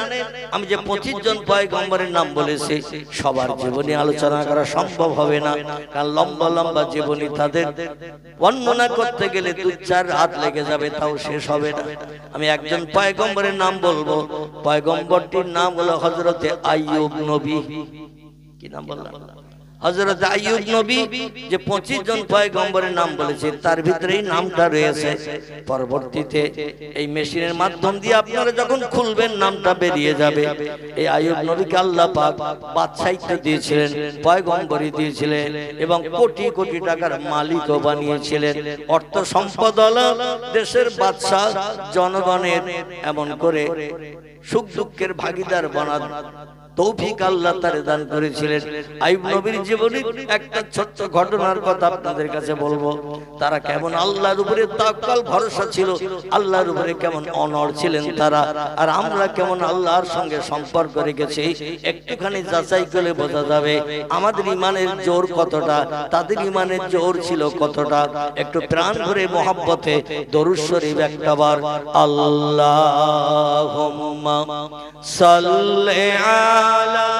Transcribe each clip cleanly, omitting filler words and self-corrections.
জানেন আমি যে 25 জন পয়গম্বরের নাম বলেছি সবার জীবনী আলোচনা করা সম্ভব হবে না, কারণ লম্বা লম্বা জীবনী তাদের বর্ণনা করতে গেলে 2-4 রাত লেগে যাবে, তাও শেষ হবে না। আমি একজন পয়গম্বরের নাম বলবো। পয়গম্বরটির নাম হলো হযরতে আইয়ুব নবী। কি নাম বললাম? হযরত আইয়ুব নবী। যে 25 জন পয়গম্বরের নাম বলেছে তার ভিতরেই নামটা রয়েছে। পরবর্তীতে এই মেশিনের মাধ্যম দিয়ে আপনারা যখন খুলবেন নামটা বেরিয়ে যাবে। এই আইয়ুব নবীকে আল্লাহ পাক বাদশাহিত্ব দিয়েছিলেন, পয়গম্বরী দিয়েছিলেন এবং কোটি কোটি টাকার মালিকও বানিয়েছিলেন। অর্থ সম্পদ হলো দেশের বাদশা, জনগণের এমন করে সুখ দুঃখের ভাগীদার বানান তৌফিক আল্লাহ তারে দান করেছিলেন। আইয়ুব নবীর জীবনের একটা ছোট্ট ঘটনার কথা আপনাদের কাছে বলবো। তারা কেমন আল্লাহর উপরে তাওয়াক্কুল ভরসা ছিল, আল্লাহর উপরে কেমন অনড় ছিলেন তারা, আর আমরা কেমন আল্লাহর সঙ্গে সম্পর্ক রেখেছি একটুখানি যাচাই করে বোঝা যাবে আমাদের ঈমানের জোর কতটা, তাদের ঈমানের জোর ছিল কতটা। একটু প্রাণ ভরে মহব্বতে দরুদ শরীফ একটাবার আল্লাহুম্মা সাল্লি আলা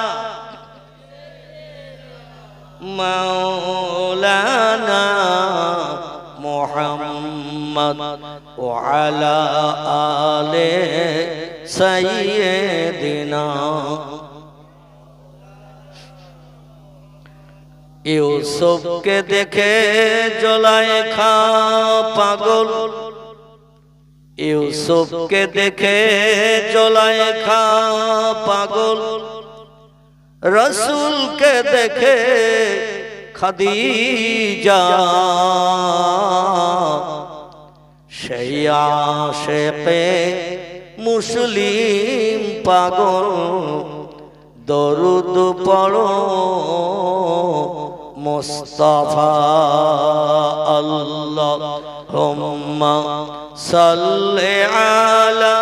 মাওলানা মুহাম্মদ ওয়া আলা আলি সাইয়্যিদিনা। ইউসুফকে দেখে জুলাইখা পাগল, ইউসুফকে দেখে জুলাইখা পাগল, রসুলকে দেখে খাদিজা, সেই আশিকে মুসলিম পাগল, দরুদ পড়ো মুস্তাফা। আল্লাহুম্মা সাল্লি আলা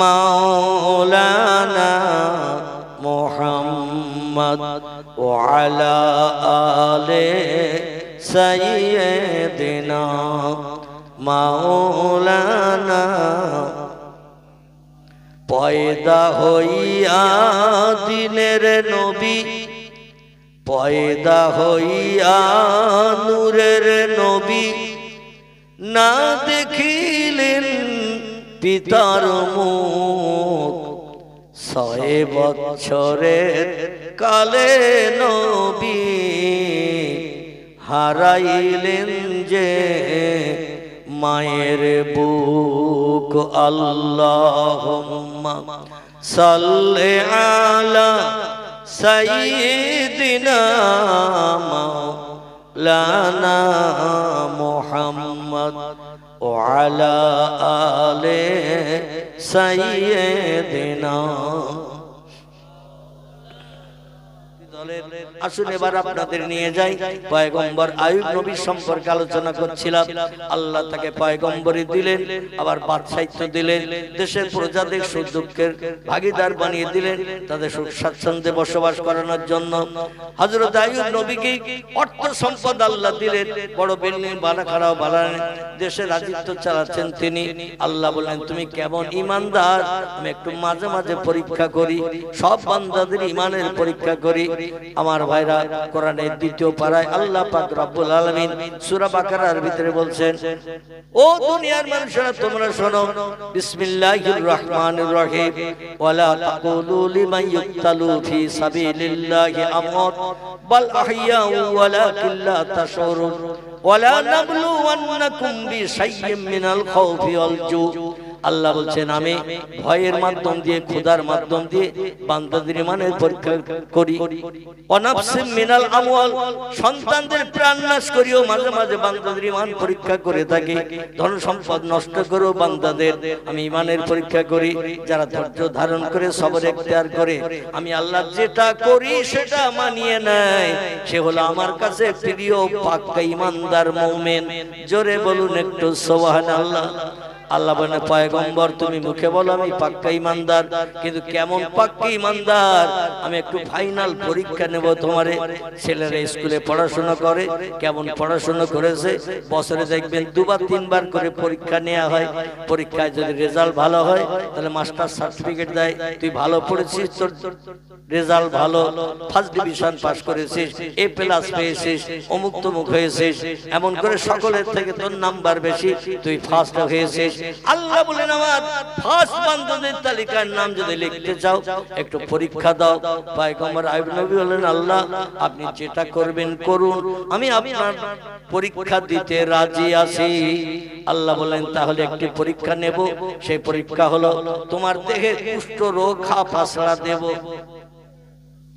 মাওলানা মুহাম্মদ ওয়া আলা আলি সাইয়্যিদিনা মাওলানা। পয়দা হইয়া দিনের নবী, পয়দা হইয়া নূরের নবী, না দেখিলেন পিতার মুখ, 6 বছরের কালে নবী হারাইলেন যে মায়ের বুক। আল্লাহুম্মা সাল্লি আলা সাইয়্যিদিনা মাওলানা মুহাম্মদ ওয়া আলা আলি সাইয়্যিদিনা। আসুন এবার আপনাদের নিয়ে যাই পয়গম্বর আইয়ুব নবীর সম্পর্কে আলোচনা করছিলাম। আল্লাহ তাকে পয়গম্বরী দিলেন, আবার বাদশাহিত্ব দিলেন, দেশের প্রজাদের সুখ দুঃখের ভাগীদার বানিয়ে দিলেন, তাদের সুখ স্বাচ্ছন্দ্যে বসবাস করানোর জন্য। হযরত আইয়ুব নবীকে অর্থ সম্পদ আল্লাহ দিলেন, বড় বিল্ডিং বানাখারাও বানালেন, দেশে রাজত্ব চালাচ্ছেন তিনি। আল্লাহ বললেন তুমি কেমন ঈমানদার, আমি একটু মাঝে মাঝে পরীক্ষা করি, সব বান্দাদের ঈমানের পরীক্ষা করি। আমার ভাইরা, কোরআনের 2য় পারায় আল্লাহ পাক রব্বুল আলামিন সূরা বাকারার ভিতরে বলছেন, ও দুনিয়ার মানুষেরা তোমরা শোনো, বিসমিল্লাহির রহমানির রহিম, ওয়ালা তাকুলু লিমান ইউক্তালু ফি সাবিলিল্লাহি আমওয়াত বাল আহইয়াউ ওয়ালাকিন লা তাশউরুন ওয়ালা নাবলুওয়ান্নাকুম বিশাইয়্যিম মিনাল খাউফি ওয়াল জু। আল্লাহ বলছেন আমি ভয়ের মাধ্যম দিয়ে, খোদার মাধ্যম দিয়ে বান্দাদের ঈমানের পরীক্ষা করি। অনাফসিম মিনাল আমওয়াল, সন্তানদের প্রাণ নাশ করিও মাঝে মাঝে বান্দাদের ঈমান পরীক্ষা করে থাকি। ধন সম্পদ নষ্ট করেও বান্দাদের আমি ঈমানের পরীক্ষা করি। যারা ধৈর্য ধারণ করে সবর এখতিয়ার করে আমি আল্লাহ যেটা করি সেটা মানিয়ে নেয়, সে হলো আমার কাছে প্রিয় পাক্কা ঈমানদার মুমিন। জোরে বলুন একটু সুবহানাল্লাহ। আল্লাহ বলেন পয়গম্বর তুমি মুখে বলো আমি পাক্কা ঈমানদার, কিন্তু কেমন পাক্কা ঈমানদার আমি একটু ফাইনাল পরীক্ষা নেব তোমারে। ছেলেরা স্কুলে পড়াশোনা করে, কেমন পড়াশোনা করেছে বছরে দেখবেন দুবার তিনবার করে পরীক্ষা নেওয়া হয়। পরীক্ষায় যদি রেজাল্ট ভালো হয় তাহলে মাস্টার সার্টিফিকেট দেয়, তুই ভালো পড়েছিস, তোর রেজাল্ট ভালো, ফার্স্ট ডিভিশন পাস করেছিস, এ প্লাস পেয়েছিস, অমুক তমুক হয়েছিস, এমন করে সকলের থেকে তোর নাম্বার বেশি, তুই ফার্স্ট হয়েছিস। আল্লাহ বলেন আমার ফার্স্ট বান্দাদের তালিকার নাম যদি লিখতে চাও একটু পরীক্ষা দাও। পয়গম্বর আইয়ুব নবী বলেন আল্লাহ আপনি যেটা করবেন করুন, আমি আপনার পরীক্ষা দিতে রাজি আছি। আল্লাহ বলেন তাহলে একটি পরীক্ষা নেব, সেই পরীক্ষা হলো তোমার দেহে কুষ্ঠ রোগ ঘা পাসলা দেব।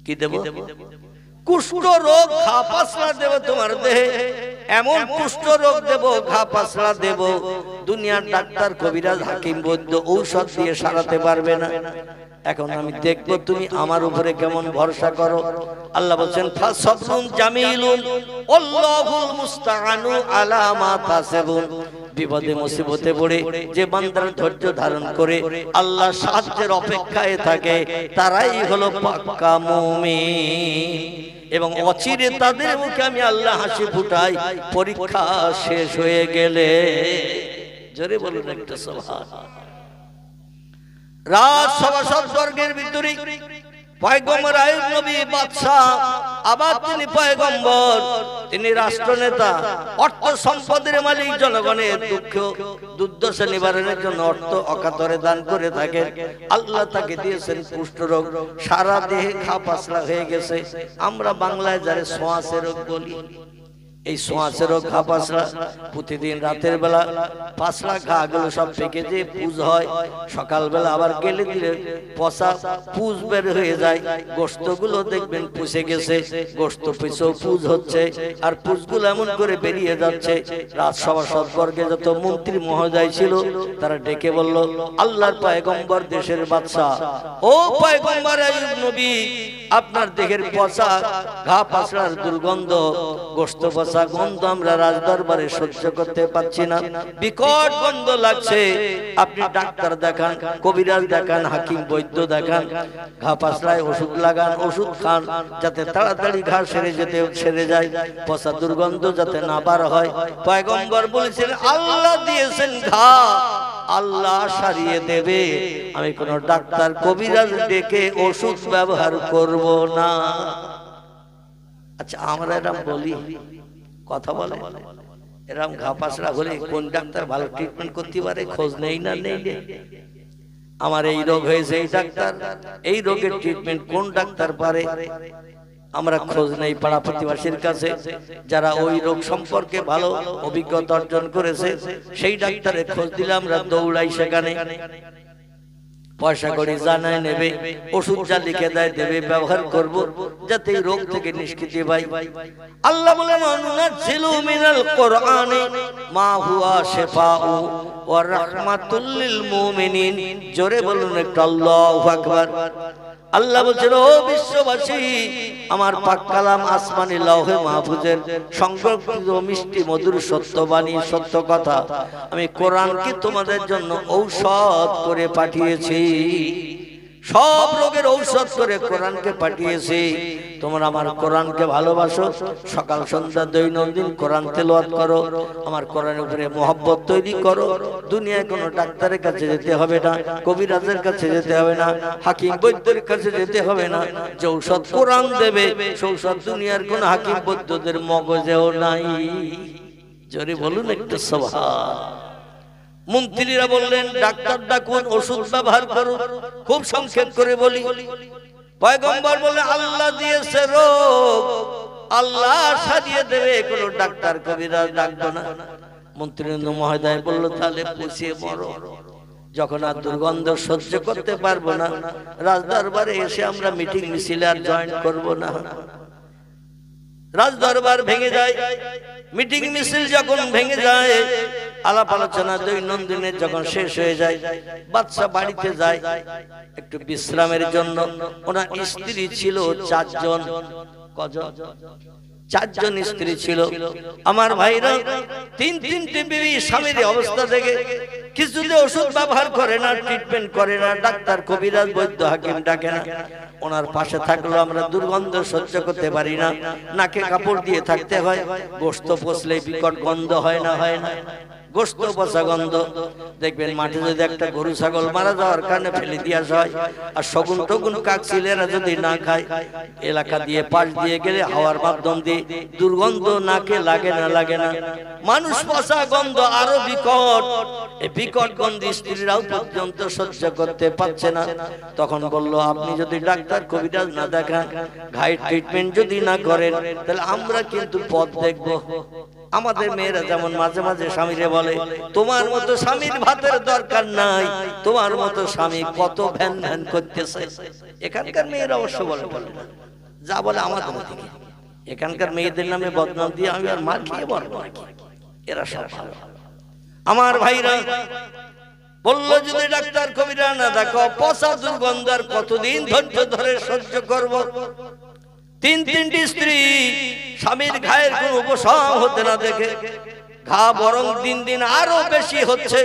কি দেব? কুষ্ঠ রোগ ঘা পাসলা দেব তোমার দেহে, এমন কুষ্ঠ রোগ দেব, ঘা পাসলা দেব, দুনিয়ার ডাক্তার কবিরাজ হাকিম বৈদ্য ঔষধ দিয়ে সারাতে পারবে না। এখন আমি দেখবো তুমি আমার উপরে কেমন ভরসা করো। আল্লাহ বলেন ফাসবরুন জামিলুন আল্লাহুল মুস্তাআনু আলা মা তাসিবুন। বিপদে মুসিবতে পড়ে যে বান্দার ধৈর্য ধারণ করে আল্লাহর সাহায্যের অপেক্ষায় থাকে তারাই হলো পাক্কা মুমিন। এবং অচিরে তাদের মুখে আমি আল্লাহ হাসি ফুটাই পরীক্ষা শেষ হয়ে গেলে। জোরে বলুন একটা সুবহানাল্লাহ। রাজ সভাসদ স্বর্গের ভিতরে পয়গম্বর আইয়ুব নবী বাদশা, আবার তিনি পয়গম্বর, তিনি রাষ্ট্রনেতা, অর্থ সম্পদের মালিক, জনগণের দুঃখ দুর্দশা নিবারণের জন্য অর্থ অকাতরে দান করে থাকেন। আল্লাহ তাকে দিয়েছেন কুষ্ঠরোগ, সারা দেহে ঘা পাসলা হয়ে গেছে। আমরা বাংলায় যারা সোঁয়াশে রোগ বলি, এই সোঁয়াশে রোগ ঘা পাসলা, প্রতিদিন রাতের বেলা পাসলা ঘা গুলো সব পেকে যে পুজ হয়, সকালবেলা আবার গেলে দিলে পচা পুজ বের হয়ে যায়, গোস্ত গুলো দেখবেন পুষে গেছে, গোস্ত পিছেও পুজ হচ্ছে, আর পুজগুলো এমন করে বেরিয়ে যাচ্ছে। রাজসভা সদবর্গে যত মন্ত্রী মহোদয় ছিল তারা ডেকে বলল আল্লাহর পয়গম্বর দেশের বাদশা, ও পয়গম্বর আইয়ুব নবী আপনার দেহের পচা ঘা পাসলার দুর্গন্ধ, গোস্ত পচা গন্ধ আমরা রাজদরবারে সহ্য করতে পারছি না, বিকট গন্ধ লাগছে, আপনি ডাক্তার দেখান, কবিরাজ দেখান, হাকিম বৈদ্য দেখান, ঘা পাসলায় ওষুধ লাগান, ওষুধ খান, যাতে তাড়াতাড়ি ঘা সেরে যায়, পচা দুর্গন্ধ যাতে না বার হয়। পয়গম্বর বলেছেন আল্লাহ দিয়েছেন ঘা, আল্লাহ সারিয়ে দেবে, আমি কোন ডাক্তার কবিরাজ ডেকে ওষুধ ব্যবহার করব না। আচ্ছা আমরা এরকম বলি, কথা বলে, এরকম ঘা পাসলা হলে কোন ডাক্তার ভালো ট্রিটমেন্ট করতে পারে খোঁজ নেই না? নেই। আমার এই রোগ হয়েছে, এই ডাক্তার, এই রোগের ট্রিটমেন্ট কোন ডাক্তার পারে আমরা খোঁজ নেই। পাড়া প্রতিবেশীর কাছে যারা ওই রোগ সম্পর্কে ভালো অভিজ্ঞতা অর্জন করেছে সেই ডাক্তারের খোঁজ দিলে আমরা দৌড়াই সেখানে, পয়সা করে জানায় নেবে, ওষুধ যা লিখে দেয় দেবে, ব্যবহার করব যাতে এই রোগ থেকে নিষ্কৃতি পাই। আল্লাহ বলেন অনুনাজ্জিলু মিনাল কোরআনি মা হুয়া শিফাউ ওয়া রাহমাতুল লিল মুমিনিন। জোরে বলুন একটু আল্লাহু আকবার। আল্লাহ বলছেন ও বিশ্ববাসী, আমার পাক কালাম আসমানি লৌহে মাহফুজের সংরক্ষিত মিষ্টি মধুর সত্যবাণী সত্য কথা আমি কোরআনকে তোমাদের জন্য ঔষধ করে পাঠিয়েছি, সব রোগের ঔষধ করে কোরআনকে পাঠিয়েছি। তোমরা আমার কোরআনকে ভালোবাসো, সকাল সন্ধ্যা দৈনন্দিন কোরআন তেলাওয়াত করো, আমার কোরআনের উপরে মহব্বত তৈরি করো। দুনিয়ায় কোনো ডাক্তারের কাছে যেতে হবে না, কবিরাজের কাছে যেতে হবে না, হাকিম বৈদ্যের কাছে যেতে হবে না। যে ঔষধ কোরআন দেবে সে ঔষধ দুনিয়ার কোন হাকিম বৈদ্যদের মগজেও নাই। জোরে বলুন একটু সুবহান। মন্ত্রীরা বললেন ডাক্তার ডাকুন, ওষুধ ব্যবহার করুন। খুব সংক্ষেপ করে বলি, পয়গম্বর বলে আল্লাহ দিয়েছে রোগ, আল্লাহ সারিয়ে দেবে, কোন ডাক্তার কবিরাজ ডাকবো না। মন্ত্রী মহোদয় বলল তাহলে পুষিয়ে মরো। যখন আর দুর্গন্ধ সহ্য করতে পারবো না, রাজদরবারে এসে আমরা মিটিং মিছিলে আর জয়েন করবো না। রাজদরবার ভেঙে যায়, মিটিং মিছিল যখন ভেঙে যায়, আলাপ আলোচনা দৈনন্দিনের যখন শেষ হয়ে যায়, বাদশা বাড়িতে যায় একটু বিশ্রামের জন্য। ওনার স্ত্রী ছিল 4 জন। কজন? চারজন স্ত্রী ছিল। আমার ভাইরা তিনটে বিবি স্বামীর অবস্থা দেখে কিছুতে ওষুধ ব্যবহার করে না, ট্রিটমেন্ট করে না, ডাক্তার কবিরাজ বৈদ্য হাকিম ডাকে না। ওনার পাশে থাকলেও আমরা দুর্গন্ধ সহ্য করতে পারি না, নাকে কাপড় দিয়ে থাকতে হয়। গোশত পচলে বিকট গন্ধ হয় না, হয় না? গোশত পচা গন্ধ। দেখবেন মাঠে যদি একটা গরু ছাগল মারা যাওয়ার কারণে ফেলে দিয়ে আসা হয়, আর শগুন টগুন কাক ছেলেরা যদি না খায়, এলাকা দিয়ে পাশ দিয়ে গেলে হাওয়ার মাধ্যম দিয়ে দুর্গন্ধ নাকে লাগে না, লাগে না? মানুষ পচা গন্ধ আরো বিকট। এই বিকট গন্ধ স্ত্রীরাও পর্যন্ত সহ্য করতে পারছে না। তখন বলল, আপনি যদি ডাক্তার কবিরাজ না দেখান, ঘায়ের ট্রিটমেন্ট যদি না করেন, তাহলে আমরা কিন্তু পথ দেখবো। আমাদের মেয়েরা যেমন মাঝে মাঝে স্বামীরে বলে, তোমার মতো স্বামীর ভাতের দরকার নাই, তোমার মতো স্বামী কত ভ্যান ভ্যান করতেছে। এখানকার মেয়েরা অবশ্য বলে না, যা বলে আমাদের দিকে। এখানকার মেয়েদের নামে বদনাম দিয়ে আমি আর মার খেয়ে বলবো নাকি? এরা সব ভালো। আমার ভাইরা বললো, যদি ডাক্তার কবিরাজ না দেখো, পচা দুর্গন্ধ আর কতদিন ধৈর্য ধরে সহ্য করব? তিনটি স্ত্রী স্বামীর ঘায়ের কোন উপশম হতে না দেখে ঘা বরং দিন দিন আরো বেশি হচ্ছে,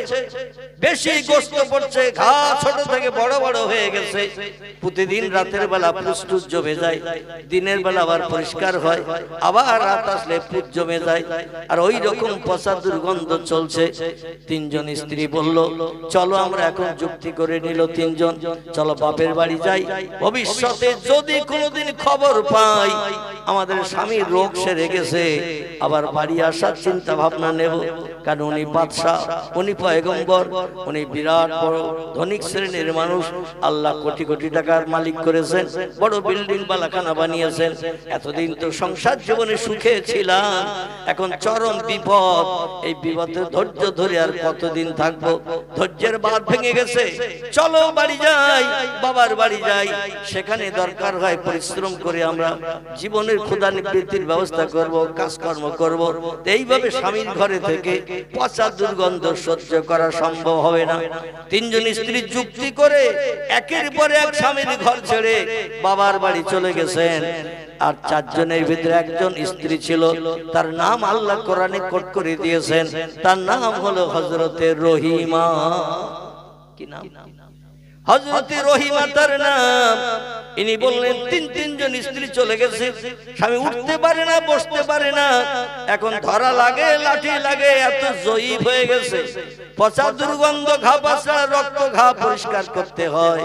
বেশি গোস্ত পড়ছে, ঘা ছোট থেকে বড় বড় হয়ে গেছে। প্রতিদিন রাতের বেলা পুষ্টুস জমে যায়, দিনের বেলা আবার পরিষ্কার হয়, আবার রাত আসলে পুজ জমে যায়, আর ওই রকম পচা দুর্গন্ধ চলছে। তিনজন স্ত্রী বলল, চলো আমরা এখন যুক্তি করে নিল তিনজন, চলো বাপের বাড়ি যাই, ভবিষ্যতে যদি কোনোদিন খবর পাই আমাদের স্বামীর রোগ সেরে গেছে, আবার বাড়ি আসার চিন্তা ভাবনা নেব। কারণ উনি বাদশাহ, উনি পয়গম্বর, উনি বিরাট বড় ধনিক শ্রেণীর মানুষ, আল্লাহ কোটি কোটি টাকার মালিক করেছেন, বড় বিল্ডিং বালাখানা বানিয়েছেন। এতদিন তো সংসার জীবনে সুখে ছিলাম, এখন চরম বিপদ। এই বিপদে ধৈর্য ধরে আর কতদিন থাকবো? ধৈর্যের বাঁধ ভেঙে গেছে, চলো বাড়ি যাই, বাবার বাড়ি যাই। সেখানে দরকার হয় পরিশ্রম করে আমরা জীবনের ক্ষুধা নিবৃত্তির ব্যবস্থা করব, কাজকর্ম করব। এইভাবে স্বামীর ঘরে থেকে পচা দুর্গন্ধ সহ্য করা সম্ভব হবে না। তিনজন স্ত্রী যুক্তি করে একের পর এক স্বামীর ঘর ছেড়ে বাবার বাড়ি চলে গেছেন। আর চারজনের ভিতরে একজন স্ত্রী ছিল, তার নাম আল্লাহ কোরআনে কোট করে দিয়েছেন, তার নাম হলো হযরতে রহিমা। কি নাম? হযরতে রহিমা তার নাম। ইনি বললেন, তিনজন স্ত্রী চলে গেছে, স্বামী উঠতে পারে না, বসতে পারে না, এখন ধরা লাগে, লাঠি লাগে, এত জয়ীফ হয়ে গেছে। পচা দুর্গন্ধ, ঘা পাচা, রক্ত, ঘা পরিষ্কার করতে হয়।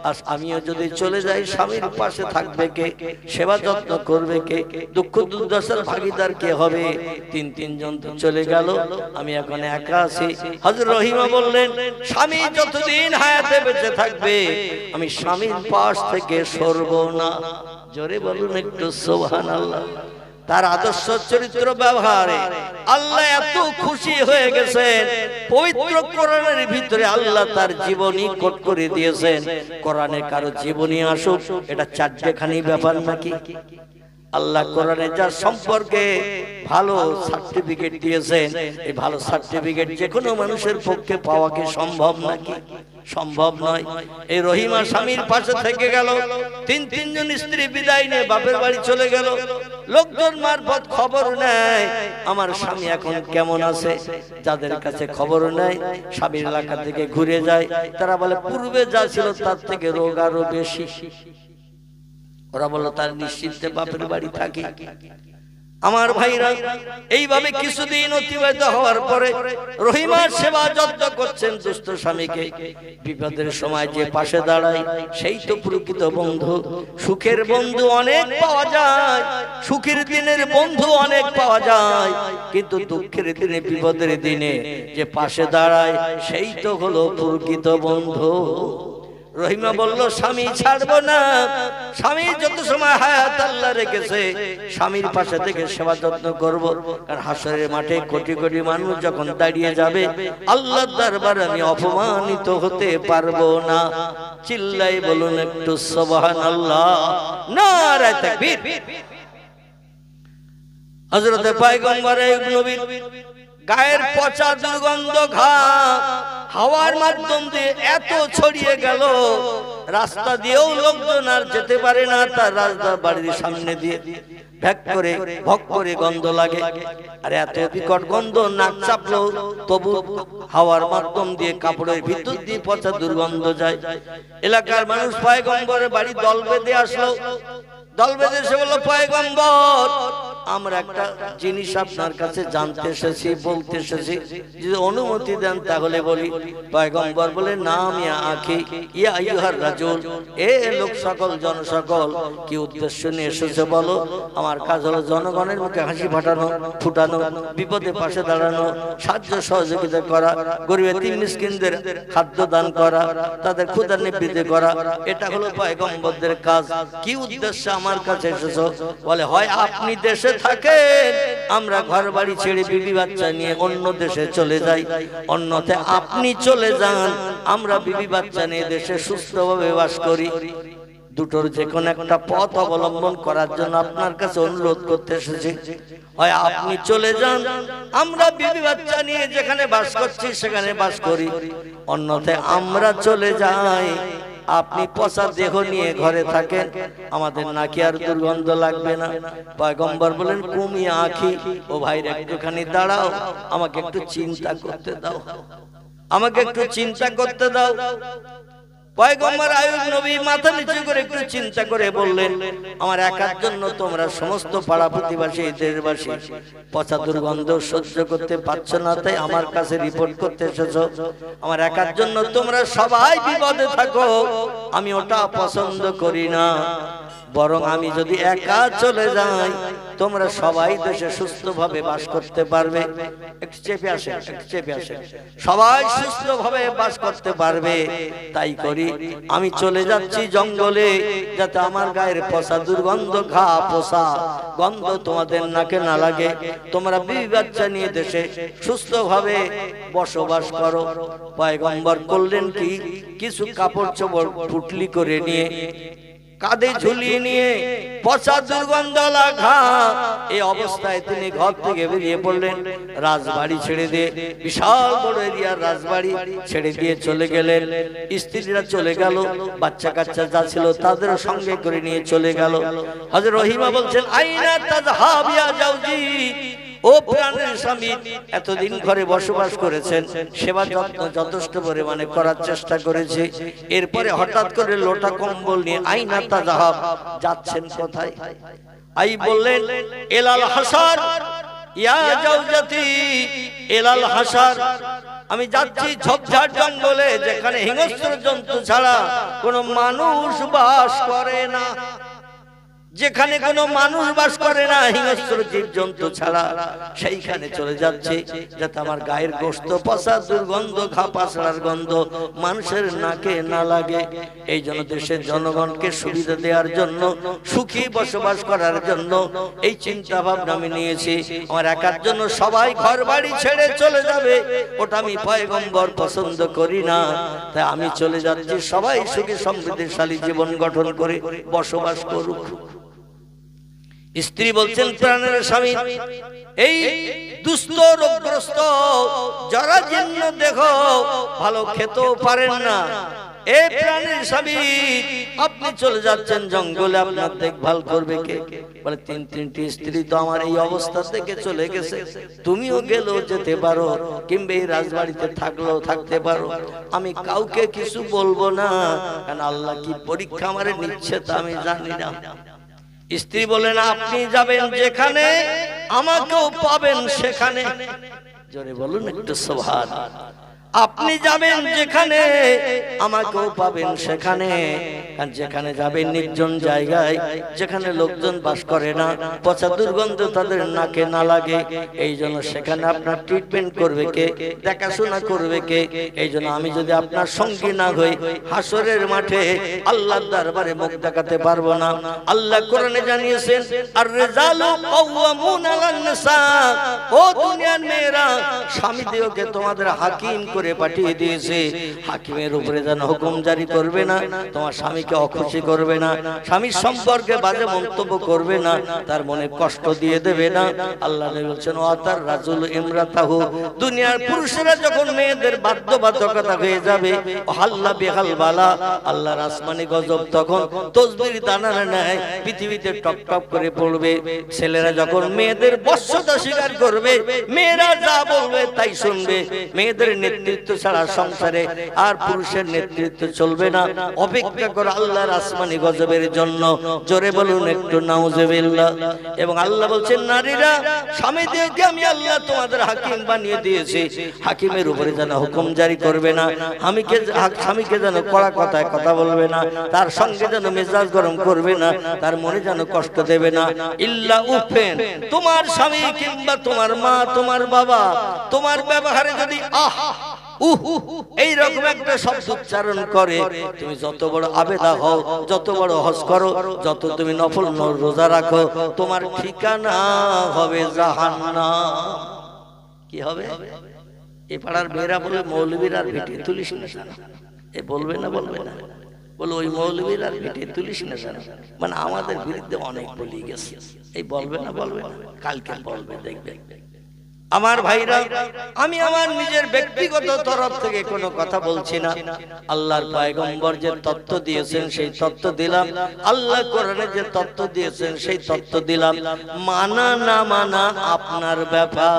আর আমিও যদি চলে যাই, স্বামীর পাশে থাকবে কে? সেবা যত্ন করবে কে? দুঃখ দুর্দশার ভাগিদার কে হবে? তিনজন তো চলে গেল, আমি এখন একা আছি। হযরত রহিমা বললেন, স্বামী যতদিন হায়াতে বেঁচে থাকবে আমি স্বামীর পাশ থেকে সরব না। জোরে বলুন একটু সুবহানাল্লাহ। তার আদর্শ চরিত্র ব্যবহারে আল্লাহ এত খুশি হয়ে গেছেন। পবিত্র কোরআনের ভিতরে আল্লাহ তার জীবনী কোট করে দিয়েছেন। কোরআনে কারো জীবনী আসুক, এটা চারটেখানি ব্যাপার নাকি? আল্লাহ কোরআনে যার সম্পর্কে ভালো সার্টিফিকেট দিয়েছেন, এই ভালো সার্টিফিকেট যে কোনো মানুষের পক্ষে পাওয়া কি সম্ভব নাকি? সম্ভব নয়। এই রহিমা স্বামীর পাশে থেকে গেল, তিনজন স্ত্রী বিদায় নিয়ে বাপের বাড়ি চলে গেল। লোকজন মারফত খবর নেয় আমার স্বামী এখন কেমন আছে। যাদের কাছে খবর নেয়, স্বামীর এলাকা থেকে ঘুরে যায়, তারা বলে পূর্বে যা ছিল তার থেকে রোগ আরো বেশি। ওরা বলল, তার নিশ্চিন্তে বাপের বাড়ি থাকে। আমার ভাইরা, এইভাবে কিছুদিন অতিবাহিত হওয়ার পরে রহিমার সেবা যত্ন করছেন দুষ্ট স্বামীকে। বিপদের সময় যে পাশে দাঁড়ায় সেই তো প্রকৃত বন্ধু। সুখের বন্ধু অনেক পাওয়া যায়, সুখের দিনের বন্ধু অনেক পাওয়া যায়, কিন্তু দুঃখের দিনে, বিপদের দিনে যে পাশে দাঁড়ায় সেই তো হলো প্রকৃত বন্ধু। রহিমা বলল, স্বামী ছাড়বো না। স্বামী যত সময় হায়াত আল্লাহ রেখেছে, স্বামীর পাশে থেকে সেবা যত্ন করব। কারণ হাসরের মাঠে কোটি কোটি মানুষ যখন দাঁড়িয়ে যাবে, আল্লাহর দরবারে আমি অপমানিত হতে পারবো না। চিল্লাই বলুন একটু সুবহানাল্লাহ, নারায়ে তাকবীর। হযরতে পয়গম্বর নবী গায়ের পচা দুর্গন্ধ ঘাম হাওয়ার মাধ্যম দিয়ে এত ছড়িয়ে গেল, রাস্তা দিয়েও লোকজন আর যেতে পারে না, তার রাস্তা বাড়ির সামনে দিয়ে ভ্যাক করে ভক করে গন্ধ লাগে। আর এত বিকট গন্ধ, নাক চাপলো তবু হাওয়ার মাধ্যম দিয়ে কাপড়ের ভিতর দিয়ে পচা দুর্গন্ধ যায়। এলাকার মানুষ পয়গম্বরের বাড়ি দল বেঁধে আসলো। দল বেঁধে এসে বলল, পয়গম্বর আমরা একটা জিনিস আপনার কাছে জানতে এসেছি, বলতে এসেছি, যদি অনুমতি দেন তাহলে বলি। পয়গম্বর বলে, নাম ইয়া আখি ইয়া আইয়ুহার রাজুল, এ লোক সকল জনসকল কি উদ্দেশ্য নিয়ে এসেছে বলো। আমার কাজ হলো জনগণের মুখে হাসি ফুটানো, বিপদে পাশে দাঁড়ানো, সাহায্য সহযোগিতা করা, গরিব এতিম মিসকিনদের খাদ্য দান করা, তাদের ক্ষুধা নিবৃত্তি করা, এটা হলো পয়গম্বরদের কাজ। কি উদ্দেশ্যে আমার কাছে এসেছো? বলে, হয় আপনি দেশে থাকেন, আমরা ঘর বাড়ি ছেড়ে বিবি বাচ্চা নিয়ে অন্য দেশে চলে যাই, অন্যথা আপনি চলে যান, আমরা বিবি বাচ্চা নিয়ে দেশে সুস্থভাবে বাস করি। দুটোর যে কোনো একটা পথ অবলম্বন করার জন্য আপনার কাছে অনুরোধ করতে এসেছি। হয় আপনি চলে যান, আমরা বিবি বাচ্চা নিয়ে যেখানে বাস করছি সেখানে বাস করি, অন্যথায় আমরা চলে যাই, আপনি পচা দেহ নিয়ে ঘরে থাকেন, আমাদের নাকি আর দুর্গন্ধ লাগবে না। পয়গম্বর বলেন, কুমি আখি, ও ভাইরা একটুখানি দাঁড়াও, আমাকে একটু চিন্তা করতে দাও, আমাকে একটু চিন্তা করতে দাও। পয়গম্বর আইয়ুব নবী মাথা নিচু করে একটু চিন্তা করে বললেন, আমার একার জন্য তোমরা সমস্ত পাড়া প্রতিবাসী দেশবাসী পচা দুর্গন্ধ সহ্য করতে পারছো না, তাই আমার কাছে রিপোর্ট করতে এসেছো। আমার একার জন্য তোমরা সবাই বিপদে থাকো, আমি ওটা পছন্দ করি না, বরং আমি যদি একা চলে যাই তোমরা সবাই দেশে সুস্থভাবে বাস করতে পারবে। একটু চেপে আসেন, একটু চেপে আসেন, সবাই সুস্থভাবে বাস করতে পারবে। তাই করি, আমি চলে যাচ্ছি জঙ্গলে, যাতে আমার গায়ের পচা দুর্গন্ধ ঘা পোষা গন্ধ তোমাদের নাকে না লাগে, তোমরা বিবি বাচ্চা নিয়ে দেশে সুস্থভাবে বসবাস করো। পয়গম্বর করলেন কি, কিছু কাপড় চোপড় পুটলি করে নিয়ে কাঁধে ঝুলিয়ে নিয়ে পচা দুর্গন্ধ লাগা এই অবস্থায় তিনি ঘর থেকে বেরিয়ে পড়লেন। রাজবাড়ি ছেড়ে দিয়ে, বিশাল বড় এরিয়ার রাজবাড়ি ছেড়ে দিয়ে চলে গেলেন। স্ত্রীরা চলে গেল, বাচ্চা কাচ্চা যা ছিল তাদের সঙ্গে করে নিয়ে চলে গেল। হযরত রহিমা বলছেন, আইনা তাযহাব ইয়া জাওজি, ও প্রাণের স্বামী, এতদিন ঘরে বসবাস করেছেন, সেবা যত্ন যথেষ্ট পরিমাণে করার চেষ্টা করেছে, এরপরে হঠাৎ করে লোটা কম্বল নিয়ে আইনা তাযহাব, যাচ্ছেন কোথায়? আই বললেন, এলাল হাসার ইয়া জাওজাতি, এলাল হাসার, আমি যাচ্ছি ঝোপঝাড় জঙ্গলে, যেখানে হিংস্র জন্তু ছাড়া কোনো মানুষ বাস করে না, যেখানে কোনো মানুষ বাস করে না, হিংস্র জীব জন্তু ছাড়া, সেইখানে চলে যাচ্ছে, যাতে আমার গায়ের গোশত পচা দুর্গন্ধ ঘা পাছড়ার গন্ধ মানুষের নাকে না লাগে। এই জন্য দেশের জনগণকে সুবিধা দেওয়ার জন্য, সুখী বসবাস করার জন্য এই চিন্তা ভাবনা আমি নিয়েছি। আমার একার জন্য সবাই ঘর বাড়ি ছেড়ে চলে যাবে, ওটা আমি পয়গম্বর পছন্দ করি না, তাই আমি চলে যাচ্ছি, সবাই সুখী সমৃদ্ধিশালী জীবন গঠন করে বসবাস করুক। স্ত্রী বলছেন, প্রাণের স্বামী, এই দুস্থ রোগগ্রস্ত যারা জীর্ণ দেহ, ভালো খেতেও পারেন না, এ প্রাণের স্বামী আপনি চলে যাচ্ছেন জঙ্গলে, আপনার দেখভাল করবে কে? বলে, তিনটি স্ত্রী তো আমার এই অবস্থা থেকে চলে গেছে, তুমিও গেলেও যেতে পারো, কিংবা এই রাজবাড়িতে থাকলেও থাকতে পারো, আমি কাউকে কিছু বলবো না, কারণ আল্লাহ কি পরীক্ষা আমারে নিচ্ছে তা আমি জানি না। স্ত্রী বলেন, আপনি যাবেন যেখানে, আমাকেও পাবেন সেখানে। জোরে বলুন একটু সুবহানাল্লাহ। আপনি যাবেন যেখানে, আমাকেও পাবেন সেখানে, কারণ যেখানে যাবেন নির্জন জায়গায়, যেখানে লোকজন বাস করে না, পচা দুর্গন্ধ তাদের নাকে না লাগে, এই জন্য সেখানে আপনার ট্রিটমেন্ট করবে কে, দেখাশোনা করবে কে? এই জন্য আমি যদি আপনার সঙ্গী না হই, হাসরের মাঠে আল্লাহর দরবারে মুখ দেখাতে পারবো না। আল্লাহ কোরআনে জানিয়েছেন, আর রিজালু কাওয়ামুন আলান নিসা, ও দুনিয়ার মেয়েরা, স্বামীদেরকে তোমাদের হাকিম করে করে পাঠিয়ে দিয়েছে হাকিমের উপরে যেন হুকুম জারি করবে না, তোমার স্বামীকে অখুশি করবে না, স্বামীর সম্পর্কে বাজে মন্তব্য করবে না, তার মনে কষ্ট দিয়ে দেবে না। আল্লাহ নবী বলছেন ওয়াতার রাজুল ইমরাতাহু, দুনিয়ার পুরুষেরা যখন মেয়েদের বাধ্যবাধকতা হয়ে যাবে হাল্লা বেহাল বালা, আল্লাহর আসমানি গজব তখন তসবির দানার ন্যায় পৃথিবীতে টপ টপ করে পড়বে। ছেলেরা যখন মেয়েদের বশ্যতা স্বীকার করবে, মেয়েরা যা বলবে তাই শুনবে, মেয়েদের নেতৃত্ব ছাড়া সংসারে আর পুরুষের নেতৃত্ব চলবে না। অপেক্ষা করো আল্লাহর আসমানি গজবের জন্য। জোরে বলুন একটু নাউজুবিল্লাহ। এবং আল্লাহ বলছেন নারীরা স্বামীদেরকে আমি আল্লাহ তোমাদের হাকিম বানিয়ে দিয়েছি, হাকিমের উপরে যেন হুকুম জারি করবে না, স্বামীকে যেন কড়া কথায় কথা বলবে না, তার সঙ্গে যেন মেজাজ গরম করবে না, তার মনে যেন কষ্ট দেবে না। ইল্লা উফেন, তোমার স্বামী কিংবা তোমার মা তোমার বাবা তোমার ব্যবহারে যদি আহ এই রকম একটা শব্দ উচ্চারণ করে, তুমি যত বড় আবেদা হও, যত বড় হজ করো, যত তুমি নফল রোজা রাখো, তোমার ঠিকানা হবে জাহান্নাম। কি হবে? এ পাড়ার মেয়েরা বলে মৌলবীর আর ভিটে তুলিস না, এ বলবে না বলবে না, বলে ওই মৌলবীর আর ভিটে তুলিস না, মানে আমাদের বিরুদ্ধে অনেক বলি গেছে, এই বলবে না বলবে না, কালকে বলবে দেখবে। আমার ভাইরা, আমি আমার নিজের ব্যক্তিগত তরফ থেকে কোনো কথা বলছি না, আল্লাহর পয়গম্বর যে তত্ত্ব দিয়েছেন সেই তত্ত্ব দিলাম, আল্লাহ কোরআনে যে তত্ত্ব দিয়েছেন সেই তত্ত্ব দিলাম। মানা না মানা আপনার ব্যাপার,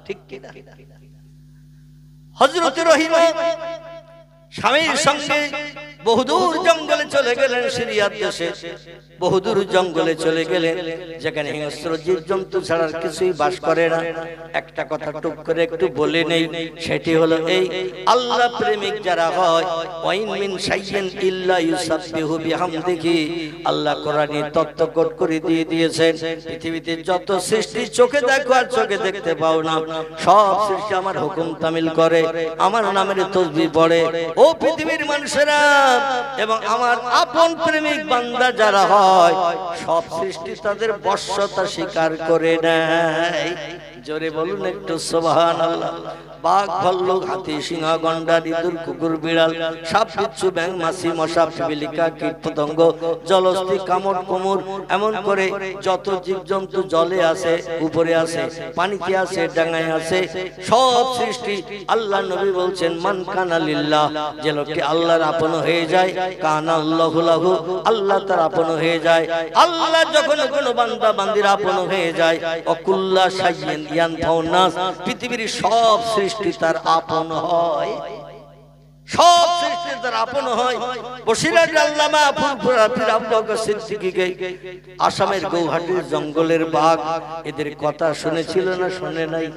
ঠিক কি না? হযরত রহিমা স্বামীর সঙ্গে বহুদূর জঙ্গলে চলে গেলেন, সিরিয়ার দেশে বহুদূর জঙ্গলে চলে গেলেন, যেখানে হিংস্র জীবজন্তু ছাড়া কিছুই বাস করে না। একটা কথা টুক করে একটু বলে নেই, সেটি হলো এই, আল্লাহ প্রেমিক যারা হয়, ওয়াইন মিন শাইইন ইল্লা ইউসাব্বিহু বিহামদিহি, আল্লাহ কোরআনে তত্ত্ব কোট করে দিয়ে দিয়েছেন, পৃথিবীতে যত সৃষ্টি চোখে দেখো আর চোখে দেখতে পাও না, সব সৃষ্টি আমার হুকুম তামিল করে, আমার নামের তাসবিহ পড়ে। ও পৃথিবীর মানুষেরা এবং আমার আপন প্রেমিক বান্দা যারা হয়, সব সৃষ্টি তাদের বশ্যতা স্বীকার করে নেয়। জোরে বলুন একটু সুবহানাল্লাহ। বাঘ, ভাল্লুক, হাতি, সিংহ, গন্ডার, ইঁদুর, কুকুর, বিড়াল, সাপ, বিচ্ছু, ব্যাঙ, মাছি, মশা, পিপিলিকা, কীট পতঙ্গ, জলহস্তী, কামড়, কুমির, এমন করে যত জীবজন্তু জলে আছে, উপরে আছে, পানিতে আছে, ডাঙায় আছে, সব সৃষ্টি আল্লাহ নবী বলছেন মান কানা লিল্লাহ, যে লোকটি আল্লাহর আপন হয়ে যায়, কানা আল্লাহু লাহু, আল্লাহ তার আপন হয়ে যায়। আল্লাহ যখন কোনো বান্দা বান্দির আপন হয়ে যায়, অকুল্লা শাইইন ইয়ানফাউন নাস, পৃথিবীর সব সৃষ্টি তার আপন হয়, সব সৃষ্টি তার আপন হয়। বসিরার আল্লামা ফুরফুরা পীর আবু বকর সিদ্দিকীকে আসামের গৌহাটির জঙ্গলের বাঘ এদের কথা শুনেছিল না শুনে নাই?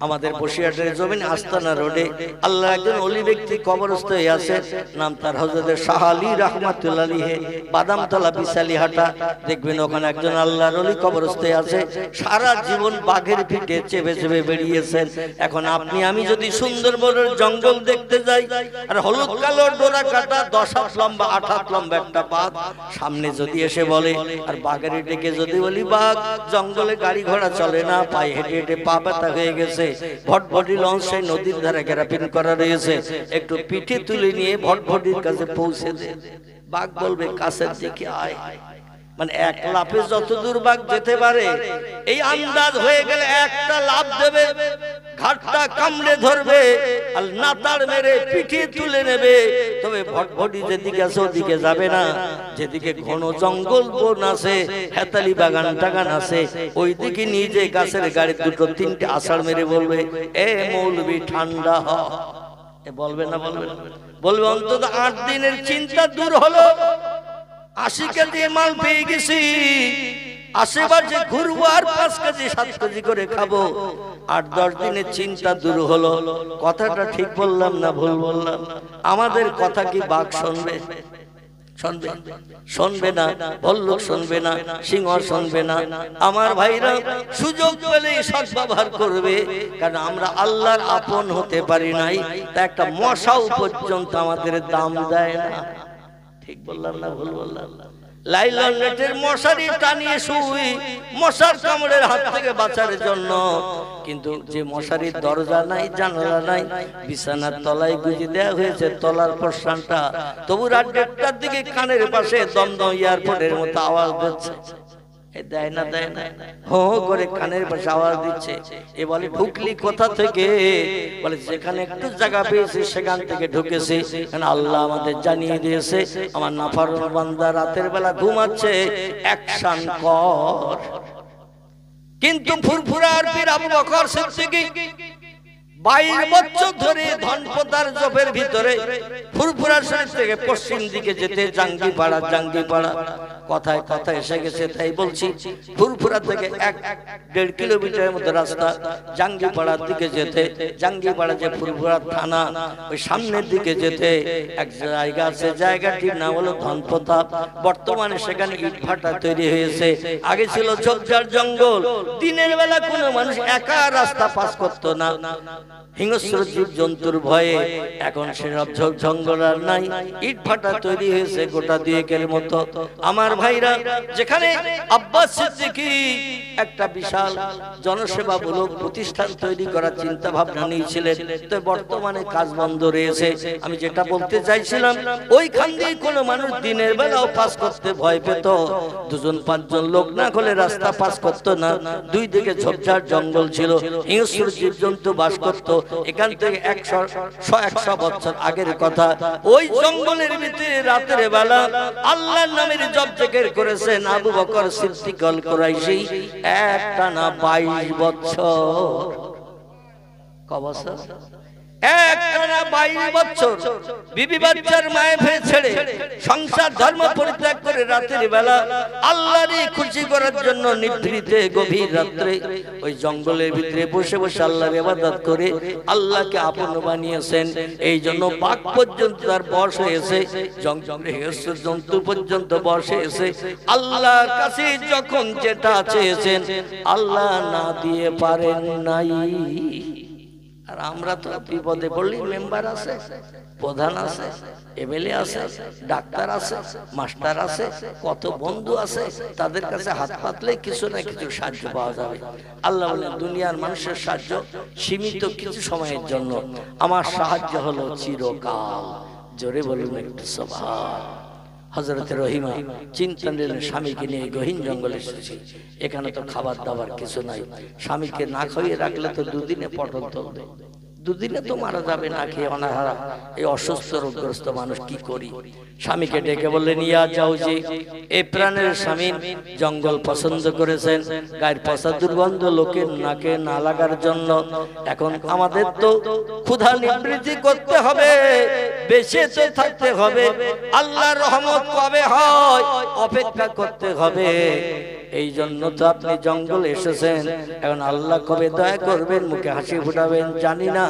আমাদের বসিরহাটের জমিন আস্তানা রোডে আল্লাহ একজন ওলি ব্যক্তি কবরস্থ হয়ে আছে, নাম তার হযরত শাহ আলী রাহমাতুল্লাহ আলাইহি, বাদামতলা বিশালীহাটা, দেখবেন ওখানে একজন আল্লাহর ওলি কবরস্থ আছে, সারা জীবন বাঘের পিঠে চেপে চেপে বেরিয়েছেন। এখন আপনি আমি যদি সুন্দরবনের জঙ্গল দেখতে যাই, আর হলুদ কালো ডোরা কাটা 10 হাত লম্বা 8 হাত লম্বা একটা বাঘ সামনে যদি এসে বলে, আর বাঘের ডেকে যদি বলি বাঘ, জঙ্গলে গাড়ি ঘোড়া চলে না, পায়ে হেঁটে হেঁটে পা ব্যথা হয়ে গেছে, ভটভটি লঞ্চ সেই নদীর ধারে গ্যারাপিন করা রয়েছে, একটু পিঠে তুলে নিয়ে ভটভটির কাছে পৌঁছে দে, বাঘ বলবে কাছের দিকে আয়। মানে এক লাফে যত দূর বাঘ যেতে পারে এই আন্দাজ হয়ে গেলে একটা লাফ দেবে, ঘাটটা কামড়ে ধরবে আর নাতাড় মেরে পিঠে তুলে নেবে। তবে ভটভটি যেদিকে আছে ওদিকে যাবে না, যেদিকে ঘন জঙ্গল বন আছে, হেতালি বাগান টাগান আছে, ওই দিকে নিয়ে যে গাছের গাড়ি দুটো তিনটে আষাঢ় মেরে বলবে এ মৌলবি ঠান্ডা হ, এ বলবে না বলবে না? বলবে অন্তত 8 দিনের চিন্তা দূর হলো, 80 কেজি মাল পেয়ে গেছি, আশেপাশে ঘুরবো আর 5 কেজি 7 কেজি করে খাবো, 8-10 দিনের চিন্তা দূর হলো। কথাটা ঠিক বললাম না ভুল বললাম? আমাদের কথা কি বাঘ শুনবে? শুনবে? শুনবে না, ভল্লুক শুনবে না, সিংহ শুনবে না। আমার ভাইরা সুযোগ পেলেই সৎ ব্যবহার করবে, কারণ আমরা আল্লাহর আপন হতে পারি নাই, তা একটা মশাও পর্যন্ত আমাদের দাম দেয় না। ঠিক বললাম না ভুল বললাম? লাইলন নেটের মশারি টানিয়ে শুই মশার কামড়ের হাত থেকে বাঁচার জন্য, কিন্তু যে মশারির দরজা নাই জানালা নাই বিছানার তলায় গুঁজে দেওয়া হয়েছে তলার পোর্শনটা, তবু রাত 1টার দিকে কানের পাশে দমদম এয়ারপোর্টের মতো আওয়াজ দিচ্ছে। দেয় না দেয় না, হো করে কানের পাশে আওয়াজ দিচ্ছে। এ বলে ঢুকলি কোথা থেকে? বলে যেখানে একটু জায়গা পেয়েছে সেখান থেকে ঢুকেছে। আল্লাহ আমাদের জানিয়ে দিয়েছে আমার নাফরমান বান্দা রাতের বেলা ঘুমাচ্ছে, অ্যাকশন কর। কিন্তু ফুরফুরার পীর আবু বকর সিদ্দিকী 22 বছর ধরে ধনপতার জপের ভিতরে ফুরফুরা শরীফ থেকে পশ্চিম দিকে যেতে জাঙ্গিপাড়া কথায় কথায় এসে গেছে, তাই বলছি ফুরফুরা থেকে 1.5 কিলোমিটারের মতো রাস্তা জাঙ্গিপাড়ার দিকে যেতে, জাঙ্গিপাড়া যে ফুরফুরা থানা ওই সামনের দিকে যেতে এক জায়গা আছে, জায়গাটির নাম হলো ধনপতা। বর্তমানে সেখানে ইটভাটা তৈরি হয়েছে, আগে ছিল ঝোপঝাড় জঙ্গল। দিনের বেলা কোনো মানুষ একা রাস্তা পাস করতো না, হিংস্র জীব জন্তুর ভয়ে। এখন সেসব জঙ্গল আর নাই, ইটভাটা তৈরি হয়েছে গোটা 2 মতো। আমার ভাইরা, যেখানে আব্বাস সিদ্দিকী একটা বিশাল জনসেবামূলক প্রতিষ্ঠান তৈরি করার চিন্তা ভাবনা নিয়েছিলেন, তো বর্তমানে কাজ বন্ধ রয়েছে। আমি যেটা বলতে চাইছিলাম, ওইখান দিয়ে কোনো মানুষ দিনের বেলাও পাস করতে ভয় পেত। 2-5 জন লোক না হলে রাস্তা পাস করতো না। 2 দিকে ঝোপঝাড় জঙ্গল ছিল, হিংস্র জীব জন্তু বাস করত। এখান থেকে 100 বছর আগের কথা। ওই জঙ্গলের ভিতরে রাতের বেলা আল্লাহর নামের জপ জিকির করেছেন আবু বকর সিদ্দিক আল কুরাইশি একটানা 22 বছর। ক বছর? একটানা 22 বছর বিবি বাচ্চার মায়ে ফেলে ছেড়ে সংসার ধর্ম পরিত্যাগ করে রাতের বেলা আল্লাহরই খুশি করার জন্য নিভৃতে গভীর রাত্রে ওই জঙ্গলের ভিতরে বসে বসে আল্লাহর ইবাদত করে আল্লাহকে আপন বানিয়েছেন। এই জন্য বাঘ পর্যন্ত তার বয়স হয়েছে, জঙ্গলে হিংস্র জন্তু পর্যন্ত বয়স হয়েছে। আল্লাহর কাছে যখন যেটা চেয়েছেন আল্লাহ না দিয়ে পারেন নাই। আর আমরা তো বিপদে পড়লি মেম্বার আছে, প্রধান আছে, এমএলএ আছে, ডাক্তার আছে, মাস্টার আছে, কত বন্ধু আছে, তাদের কাছে হাত পাতলে কিছু না কিছু সাহায্য পাওয়া যাবে। আল্লাহ বলেন দুনিয়ার মানুষের সাহায্য সীমিত কিছু সময়ের জন্য, আমার সাহায্য হলো চিরকাল। জোরে বলুন একটু সুবহান। হযরত রহিমা চিন্তা নিলেন, স্বামীকে নিয়ে গহীন জঙ্গলে এসেছি, এখানে তো খাবার দাবার কিছু নাই, স্বামীকে না খাইয়ে রাখলে তো 2 দিনে পটল তুলবে, 2 দিনে তো মারা যাবে না খেয়ে অনাহারা। এই অসুস্থ রোগগ্রস্ত মানুষ কি করি? স্বামীকে ডেকে বললেন, ইয়া যাও যে এই প্রাণের স্বামী জঙ্গল পছন্দ করেছেন, গায়ের পচা দুর্গন্ধ লোকের নাকে না লাগার জন্য। এখন আমাদের তো ক্ষুধা নিবৃত্তি করতে হবে, বেঁচে থাকতে হবে, আল্লাহর রহমত কবে হয় অপেক্ষা করতে হবে। এই জন্য তো আপনি জঙ্গলে এসেছেন, এখন আল্লাহ কবে দয়া করবেন মুখে হাসি ফুটাবেন জানি না।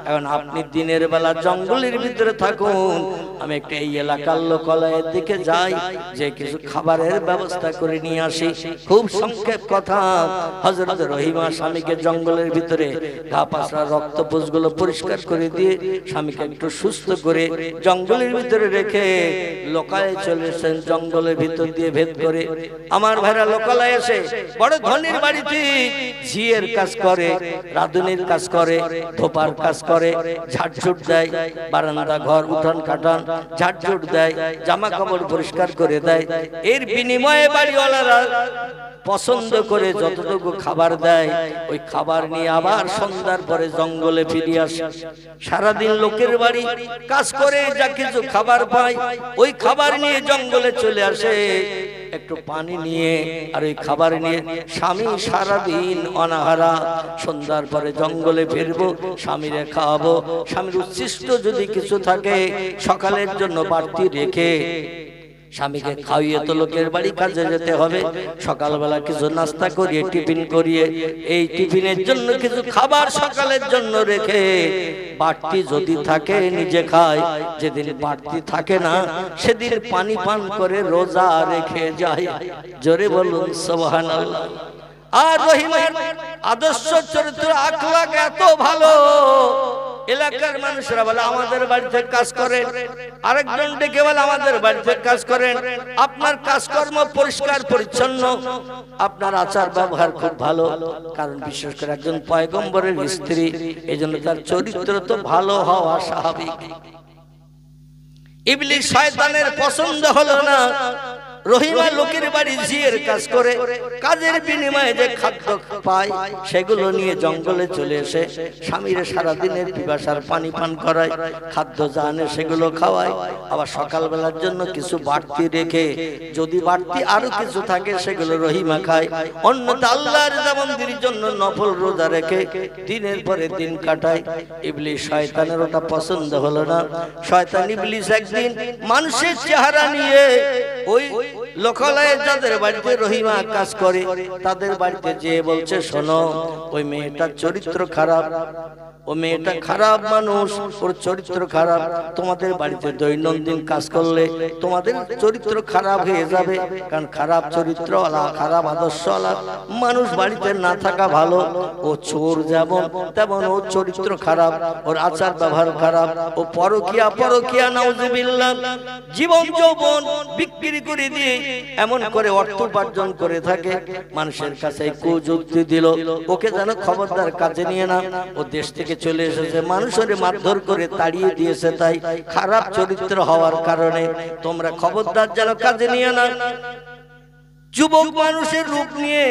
এখন আপনি দিনের বেলা জঙ্গলের ভিতরে থাকুন, আমি একটা এই এলাকার লোকালয়ের দিকে যাই, যে কিছু খাবারের ব্যবস্থা করে নিয়ে আসি। খুব সংক্ষেপ কথা, হযরত রহিমা স্বামীকে জঙ্গলের ভিতরে ঘা পাশা রক্তপোষগুলো পরিষ্কার করে দিয়ে স্বামীকে একটু সুস্থ করে জঙ্গলের ভিতরে রেখে লোকালয়ে চলে এসেছেন, জঙ্গলের ভিতর দিয়ে ভেদ করে। আমার ভাইরা লোকালয়ে এসে বড় ধনীর বাড়িতে ঝিয়ের কাজ করে, রাঁধুনির কাজ করে, ধোপার কাজ করে, ঝাড়ঝুট দেয়, বারান্দা ঘর উঠান কাটান ঝাড়ঝুট দেয়, জামা কাপড় পরিষ্কার করে দেয়। এর বিনিময়ে বাড়িওয়ালারা পছন্দ করে যতটুকু খাবার দেয়, ওই খাবার নিয়ে আবার সন্ধ্যার পরে জঙ্গলে ফিরে আসে। সারাদিন লোকের বাড়ি কাজ করে যা কিছু খাবার পায়, ওই খাবার নিয়ে জঙ্গলে চলে আসে একটু পানি নিয়ে আর ওই খাবার নিয়ে। স্বামী সারাদিন অনাহারা, সন্ধ্যার পরে জঙ্গলে ফিরবো, স্বামীরে খাওয়াবো, স্বামীর উচ্ছিষ্ট যদি কিছু থাকে সকালের জন্য বাড়তি রেখে স্বামীকে খাইয়ে তো লোকের বাড়ি কাজে যেতে হবে। সকালবেলা কিছু নাস্তা করিয়ে টিফিন করিয়ে এই টিফিনের জন্য কিছু খাবার সকালের জন্য রেখে বাড়তি যদি থাকে নিজে খায়, যেদিন বাড়তি থাকে না সেদিন পানি পান করে রোজা রেখে যায়। জোরে বলুন সুবহানাল্লাহ। আর রহিমার আদর্শ চরিত্র আখলাক এত ভালো, এলাকার মানুষরা বলে আমাদের বাড়িতে কাজ করেন, আরেকজন ডেকে বলে আমাদের বাড়িতে কাজ করেন, আপনার কাজকর্ম পরিষ্কার পরিচ্ছন্ন, আপনার আচার ব্যবহার খুব ভালো। কারণ বিশেষ করে একজন পয়গম্বরের স্ত্রী, এজন্য তার চরিত্র তো ভালো হওয়া স্বাভাবিক। ইবলিস শয়তানের পছন্দ হলো না রহিমা লোকের বাড়ি জিয়ের কাজ করে, কাজের বিনিময়ে যে খাদ্য পায় সেগুলো নিয়ে জঙ্গলে চলে এসে স্বামীর সারাদিনের পিপাসার পানি পান করায়, খাদ্য জানে সেগুলো খাওয়ায়, আবার সকালবেলার জন্য কিছু বাড়তি রেখে যদি বাড়তি আরো কিছু থাকে সেগুলো রহিমা খায়। অন্যথা আল্লাহর মন্দিরের জন্য নফল রোজা রেখে দিনের পরে দিন কাটায়। ইবলিস শয়তানের ওটা পছন্দ হলো না। শয়তান ইবলিস একদিন মানুষের চেহারা নিয়ে ওই লোকালয়ে যাদের বাড়িতে রহিমা কাজ করে তাদের বাড়িতে যেয়ে বলছে, শোনো ওই মেয়েটার চরিত্র খারাপ, ও মেয়েটা খারাপ মানুষ, ওর চরিত্র খারাপ, তোমাদের বাড়িতে দৈনন্দিন কাজ করলে তোমাদের চরিত্র খারাপ হয়ে যাবে। কারণ খারাপ চরিত্রওয়ালা, খারাপ আদর্শওয়ালা মানুষ বাড়িতে না থাকা ভালো। ও চোর যেমন তেমন ওর চরিত্র খারাপ, ওর আচার ব্যবহার খারাপ, ও পরকিয়া নাউজুবিল্লাহ, জীবন যৌবন বিক্রি করে দিয়ে এমন করে অর্থ উপার্জন করে থাকে। মানুষের কাছে কুযুক্তি দিল, ওকে যেন খবরদার কাজে নিয়ে না। ও দেশ থেকে চলে এসেছে, মানুষের মারধর করে তাড়িয়ে দিয়েছে, তাই খারাপ চরিত্র হওয়ার কারণে তোমরা খবরদার যেন কাজে নিয়ে না। যুবক মানুষের রূপ নিয়ে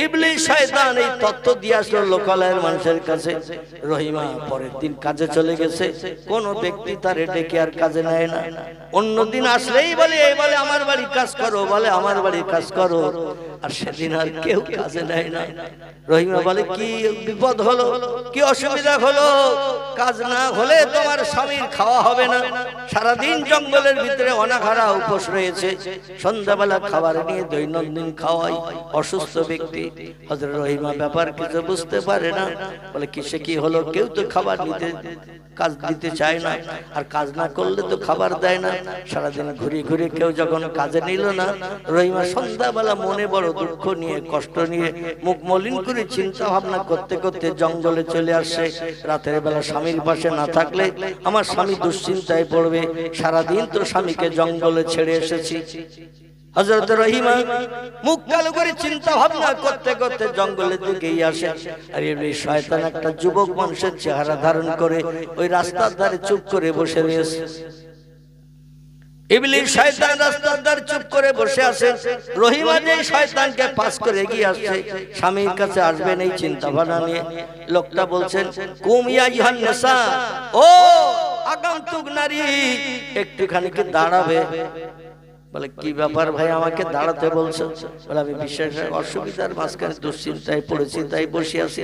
ইবলিস শয়তান এই তত্ত্ব দিয়ে আসলো লোকালয়ের মানুষের কাছে। রহিমা পরের দিন কাজে চলে গেছে, কোন ব্যক্তি তার ডেকে আর কাজে নেয় না। অন্যদিন আসলেই বলে আমার বাড়ি কাজ করো, বলে আমার বাড়ি কাজ করো, আর সেদিন আর কেউ কাজে নেয় না। রহিমা বলে, কি বিপদ হলো, কি অসুবিধা হলো? কাজ না হলে তোমার স্বামীর খাওয়া হবে না, সারাদিন জঙ্গলের ভিতরে অনাহারা উপোস রয়েছে, সন্ধ্যাবেলা খাবার নিয়ে দৈনন্দিন খাওয়াই অসুস্থ ব্যক্তি। হযরত রহিমা ব্যাপার কিছু বুঝতে পারে না, বলে কিসে কি হলো? কেউ তো খাবার নিতে কাজ দিতে চায় না, আর কাজ না করলে তো খাবার দেয় না। সারাদিন ঘুরে ঘুরে কেউ যখন কাজে নিল না, রহিমা সন্ধ্যাবেলা মনে বড় দুঃখ নিয়ে, কষ্ট নিয়ে, মুখ মলিন করে চিন্তা ভাবনা করতে করতে জঙ্গলে চলে আসছে। রাতের বেলা স্বামীর পাশে না থাকলে আমার স্বামী দুশ্চিন্তায় পড়বে, সারাদিন তো স্বামীকে জঙ্গলে ছেড়ে এসেছি। হযরত রহিমা মুখ কালো করে চিন্তা ভাবনা করতে করতে জঙ্গলের দিকেই আসে। আর এই শয়তান একটা যুবক মানুষের চেহারা ধারণ করে ওই রাস্তার ধারে চুপ করে বসে রয়েছে। ইবলিস শয়তান রাস্তার ধারে চুপ করে বসে আছে। রহিমা যে শয়তানকে পাস করে এগিয়ে আসছে, স্বামীর কাছে আসবেন এই চিন্তা ভাবনা নিয়ে। লোকটা বলছেন, কুম ইয়া আইয়ুহান নিসা, ও আগন্তুক নারী, একটুখানি কি দাঁড়াবে? বলে, কি ব্যাপার ভাই, আমাকে দাঁড়াতে বলছো? বলে, আমি বিশেষ অসুবিধার মাঝখানে দুশ্চিন্তায় পড়েছি, তাই বসে আছি।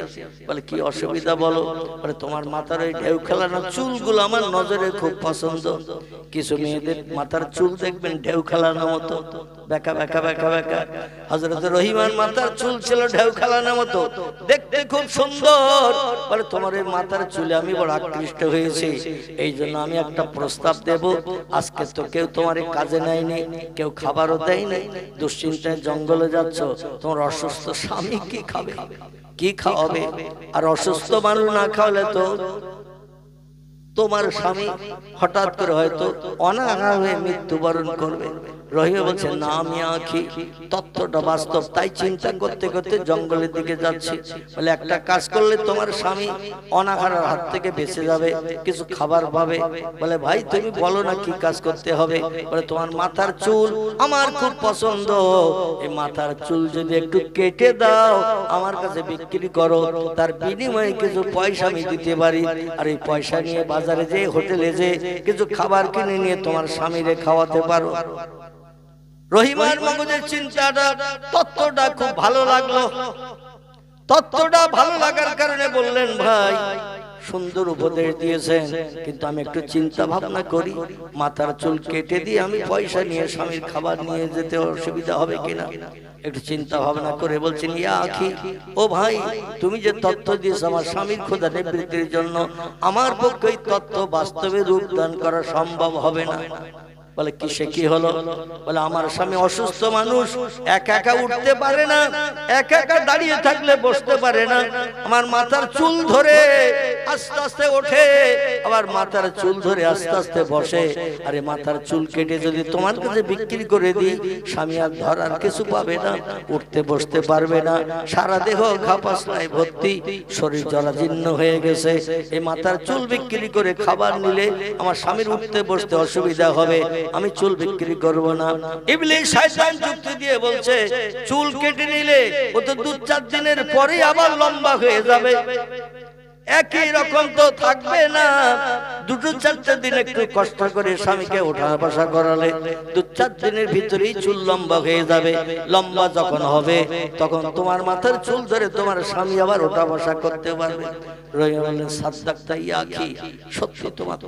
বলে, কি অসুবিধা বলো? বলে, তোমার মাথার ওই ঢেউ খেলানো চুলগুলো আমার নজরে খুব পছন্দ। কিছু মেয়েদের মাথার চুল দেখবেন ঢেউ খেলানোর মতো, বেঁকা বেঁকা বেঁকা বেঁকা। হযরত রহিমার মাথার চুল ছিল ঢেউ খেলানোর মতো, দেখতে খুব সুন্দর। বলে, তোমার এই মাথার চুলে আমি বড় আকৃষ্ট হয়েছি, এই জন্য আমি একটা প্রস্তাব দেব। আজকে তো কেউ তোমার কাজে নেয়নি, কেউ খাবারও দেয়নি, দুশ্চিন্তায় জঙ্গলে যাচ্ছ, তোমার অসুস্থ স্বামী কি খাবে, কি খাওয়াবে? আর অসুস্থ মানুষ না খাওয়ালে তো তোমার স্বামী হঠাৎ করে হয়তো অনাহার হয়ে মৃত্যুবরণ করবে। রহিমা বলছে, না আমি আঁখি, তত্ত্বটা বাস্তব, তাই চিন্তা করতে করতে জঙ্গলের দিকে যাচ্ছি। বলে, একটা কাজ করলে তোমার স্বামী অনাহারের হাত থেকে বেঁচে যাবে, কিছু খাবার পাবে। বলে, ভাই তুমি বলো না কি কাজ করতে হবে? বলে, তোমার মাথার চুল আমার খুব পছন্দ, এই মাথার চুল যদি একটু কেটে দাও, আমার কাছে বিক্রি করো, তার বিনিময়ে কিছু পয়সা আমি দিতে পারি, আর এই পয়সা নিয়ে বাজারে যে হোটেলে যে কিছু খাবার কিনে নিয়ে তোমার স্বামীরে খাওয়াতে পারো। রহিমার মগজের চিন্তাটা, তত্ত্বটা খুব ভালো লাগলো। তত্ত্বটা ভালো লাগার কারণে বললেন, ভাই সুন্দর উপদেশ দিয়েছেন, কিন্তু আমি একটু চিন্তা ভাবনা করি, মাথার চুল কেটে দিয়ে আমি পয়সা নিয়ে স্বামীর খাবার নিয়ে যেতে অসুবিধা হবে কিনা, একটু চিন্তা ভাবনা করে বলছেন, ইয়া আখি, ও ভাই তুমি যে তত্ত্ব দিয়েছ আমার স্বামীর ক্ষুধা নিবৃত্তির জন্য, আমার পক্ষে এই তত্ত্ব বাস্তবে রূপদান করা সম্ভব হবে না। বলে কিসে কি হলো? বলে আমার স্বামী অসুস্থ মানুষ, একা একা উঠতে পারে না, একা একা দাঁড়িয়ে থাকলে বসতে পারে না, আমার মাথার চুল ধরে আস্তে আস্তে ওঠে, আবার মাথার চুল ধরে আস্তে আস্তে বসে। আরে মাথার চুল কেটে যদি তোমার কাছে বিক্রি করে দিই, স্বামী আর ধরার কিছু পাবে না, উঠতে বসতে পারবে না, সারা দেহ ঘাপাসনায় ভর্তি, শরীর জরাজীর্ণ হয়ে গেছে। এই মাথার চুল বিক্রি করে খাবার নিলে আমার স্বামীর উঠতে বসতে অসুবিধা হবে, আমি চুল বিক্রি করব না। ইবলিস শয়তান যুক্তি দিয়ে বলছে চুল কেটে নিলে ও তো 2-4 দিনের পরেই আবার লম্বা হয়ে যাবে, একই রকম তো থাকবে না। 2-4 দিন একটু কষ্ট করে স্বামীকে ওঠা বসা করালে 2-4 দিনের ভিতরেই চুল লম্বা হয়ে যাবে। লম্বা যখন হবে তখন তোমার মাথার চুল ধরে তোমার স্বামী আবার ওঠা বসা করতে পারবে। সাদ্দাক্তা ইয়া আখি, সত্যি তোমার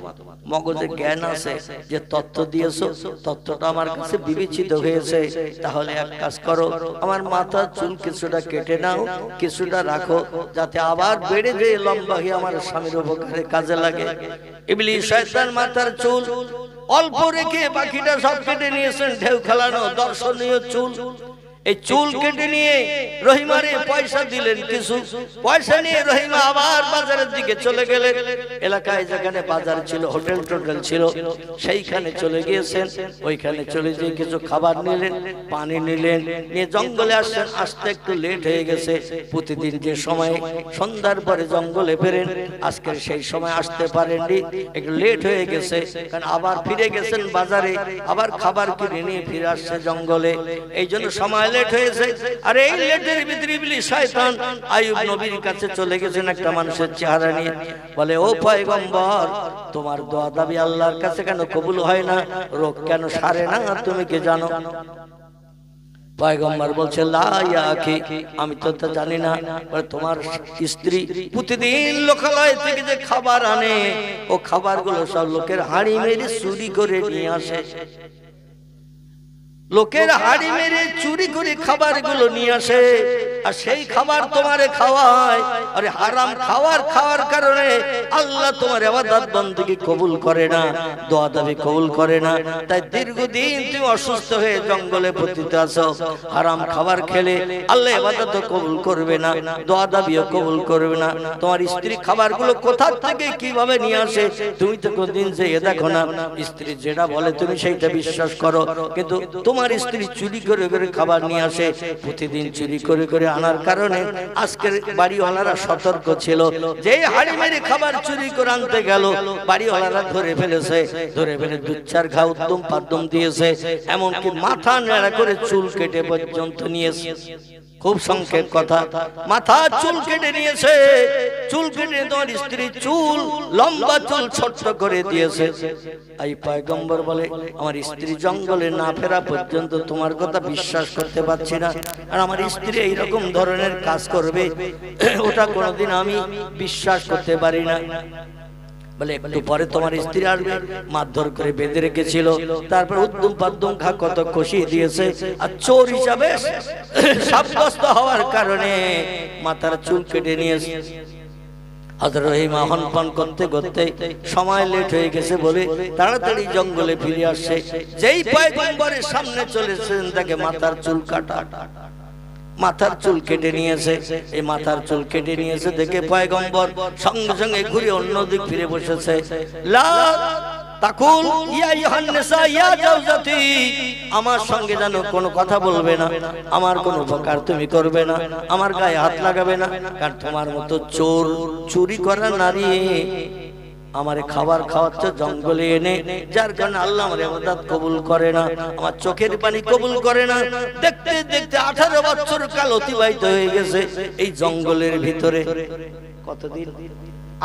মগজে জ্ঞান আছে, যে তত্ত্ব দিয়েছো তত্ত্বটা আমার কাছে বিবেচিত হয়েছে। তাহলে এক কাজ করো, আমার মাথার চুল কিছুটা কেটে নাও, কিছুটা রাখো, যাতে আবার বেড়ে যেয়ে লম্বা হয়ে আমার স্বামীর উপকারে কাজে লাগে। ইবলিস শয়তান মাথার চুল অল্প রেখে বাকিটা সব কেটে নিয়েছেন, ঢেউ খেলানো দর্শনীয় চুল। এই চুল কেটে নিয়ে রহিমারে পয়সা দিলেন কিছু, পয়সা নিয়ে রহিমা আবার বাজারের দিকে চলে গেলেন। এলাকায় যেখানে বাজার ছিল, হোটেল টোটেল ছিল, সেইখানে চলে গিয়েছেন। ওইখানে চলে গিয়ে কিছু খাবার নিলেন, পানি নিলেন, নিয়ে জঙ্গলে আসছেন। আসতে একটু লেট হয়ে গেছে। প্রতিদিন যে সময় সন্ধ্যার পরে জঙ্গলে ফেরেন, আজকে সেই সময় আসতে পারেননি, একটু লেট হয়ে গেছে, কারণ আবার ফিরে গেছেন বাজারে, আবার খাবার কিনে নিয়ে ফিরে আসছে জঙ্গলে, এই জন্য সময় লেট হয়েছে। আর এই লেটের ভিতরে ইবলিস শয়তান আইয়ুব নবীর কাছে চলে গেছেন একটা মানুষের চেহারা নিয়ে। বলে ও পয়গম্বর, তোমার দোয়া দাবি আল্লাহর কাছে কেন কবুল হয় না, রোগ কেন সারে না, তুমি কি জানো? পয়গম্বর বলছে লা ইয়া আখি, আমি তো তা জানি না। বলে তোমার স্ত্রী প্রতিদিন লোকালয় থেকে যে খাবার আনে, ও খাবারগুলো সব লোকের হাড়ি মেরে চুরি করে নিয়ে আসে, লোকের হাড়ি মেরে চুরি করে খাবারগুলো নিয়ে আসে, আর সেই খাবার তোমারে খাওয়ায়। আরে হারাম খাওয়ার কারণে আল্লাহ তোমার ইবাদত বندگی কবুল করে না, দোয়া দাবি কবুল করে না। তাই দীর্ঘদিন তুমি অসুস্থ হয়ে জঙ্গলে পতিত আছো। হারাম খাবার খেলে আল্লাহ ইবাদত কবুল করবে না, দোয়া দাবিও কবুল করবে না। তোমার স্ত্রী খাবারগুলো কোথা থেকে কিভাবে নিয়ে আসে তুমি তো কোনদিন যেয়ে দেখো না। স্ত্রী যেটা বলে তুমি সেইটা বিশ্বাস করো, কিন্তু তোমার স্ত্রী চুরি করে করে খাবার নিয়ে আসে। প্রতিদিন চুরি করে করে আনার কারণে আজকের বাড়িওয়ালারা সতর্ক ছিল, যে হাড়ি মেরে খাবার চুরি করে আনতে গেল, বাড়িওয়ালারা ধরে ফেলেছে, ধরে ফেলে 2-4 ঘা উদ্যম পাদ্যম দিয়েছে, এমনকি মাথা নেড়া করে চুল কেটে পর্যন্ত নিয়েছে। খুব সংক্ষেপ কথা, মাথা চুল কেটে নিয়েছে, চুল কেটে তোমার স্ত্রী চুল লম্বা চুল ছোট করে দিয়েছে। এই পয়গম্বর বলে আমার স্ত্রী জঙ্গলে না ফেরা পর্যন্ত তোমার কথা বিশ্বাস করতে পারছি না, আর আমার স্ত্রী এইরকম ধরনের কাজ করবে ওটা কোনোদিন আমি বিশ্বাস করতে পারি না। বলে একটু পরে তোমার স্ত্রী আসবে, মারধর করে বেঁধে রেখেছিল, তারপর উদ্যম পাদ্যম ঘা কত কষিয়ে দিয়েছে, আর চোর হিসাবে সাব্যস্ত হওয়ার কারণে মাথার চুল কেটে নিয়েছে। হযরত রহিমা হনপন করতে করতে সময় লেট হয়ে গেছে বলে তাড়াতাড়ি জঙ্গলে ফিরে আসছে। যেই পয়গম্বরের সামনে চলেছেন তাকে মাথার চুল কাটা, মাথার চুল কেটে নিয়েছে। এই মাথার চুল কেটে নিয়েছে দেখে পয়গম্বর সঙ্গে সঙ্গে ঘুরে অন্যদিক ফিরে বসেছে। লা তাকুল ইয়া আইয়ুহান নিসা ইয়া জাওজাতি, আমার সঙ্গে যেন কোনো কথা বলবে না, আমার কোনো উপকার তুমি করবে না, আমার গায়ে হাত লাগাবে না, কারণ তোমার মতো চোর চুরি করা নারী আমারে খাবার খাওয়াচ্ছে জঙ্গলে এনে, যার কারণে আল্লাহ আমার ইবাদত কবুল করে না, আমার চোখের পানি কবুল করে না। দেখতে দেখতে 18 বছর কাল অতিবাহিত হয়ে গেছে এই জঙ্গলের ভিতরে। কতদিন?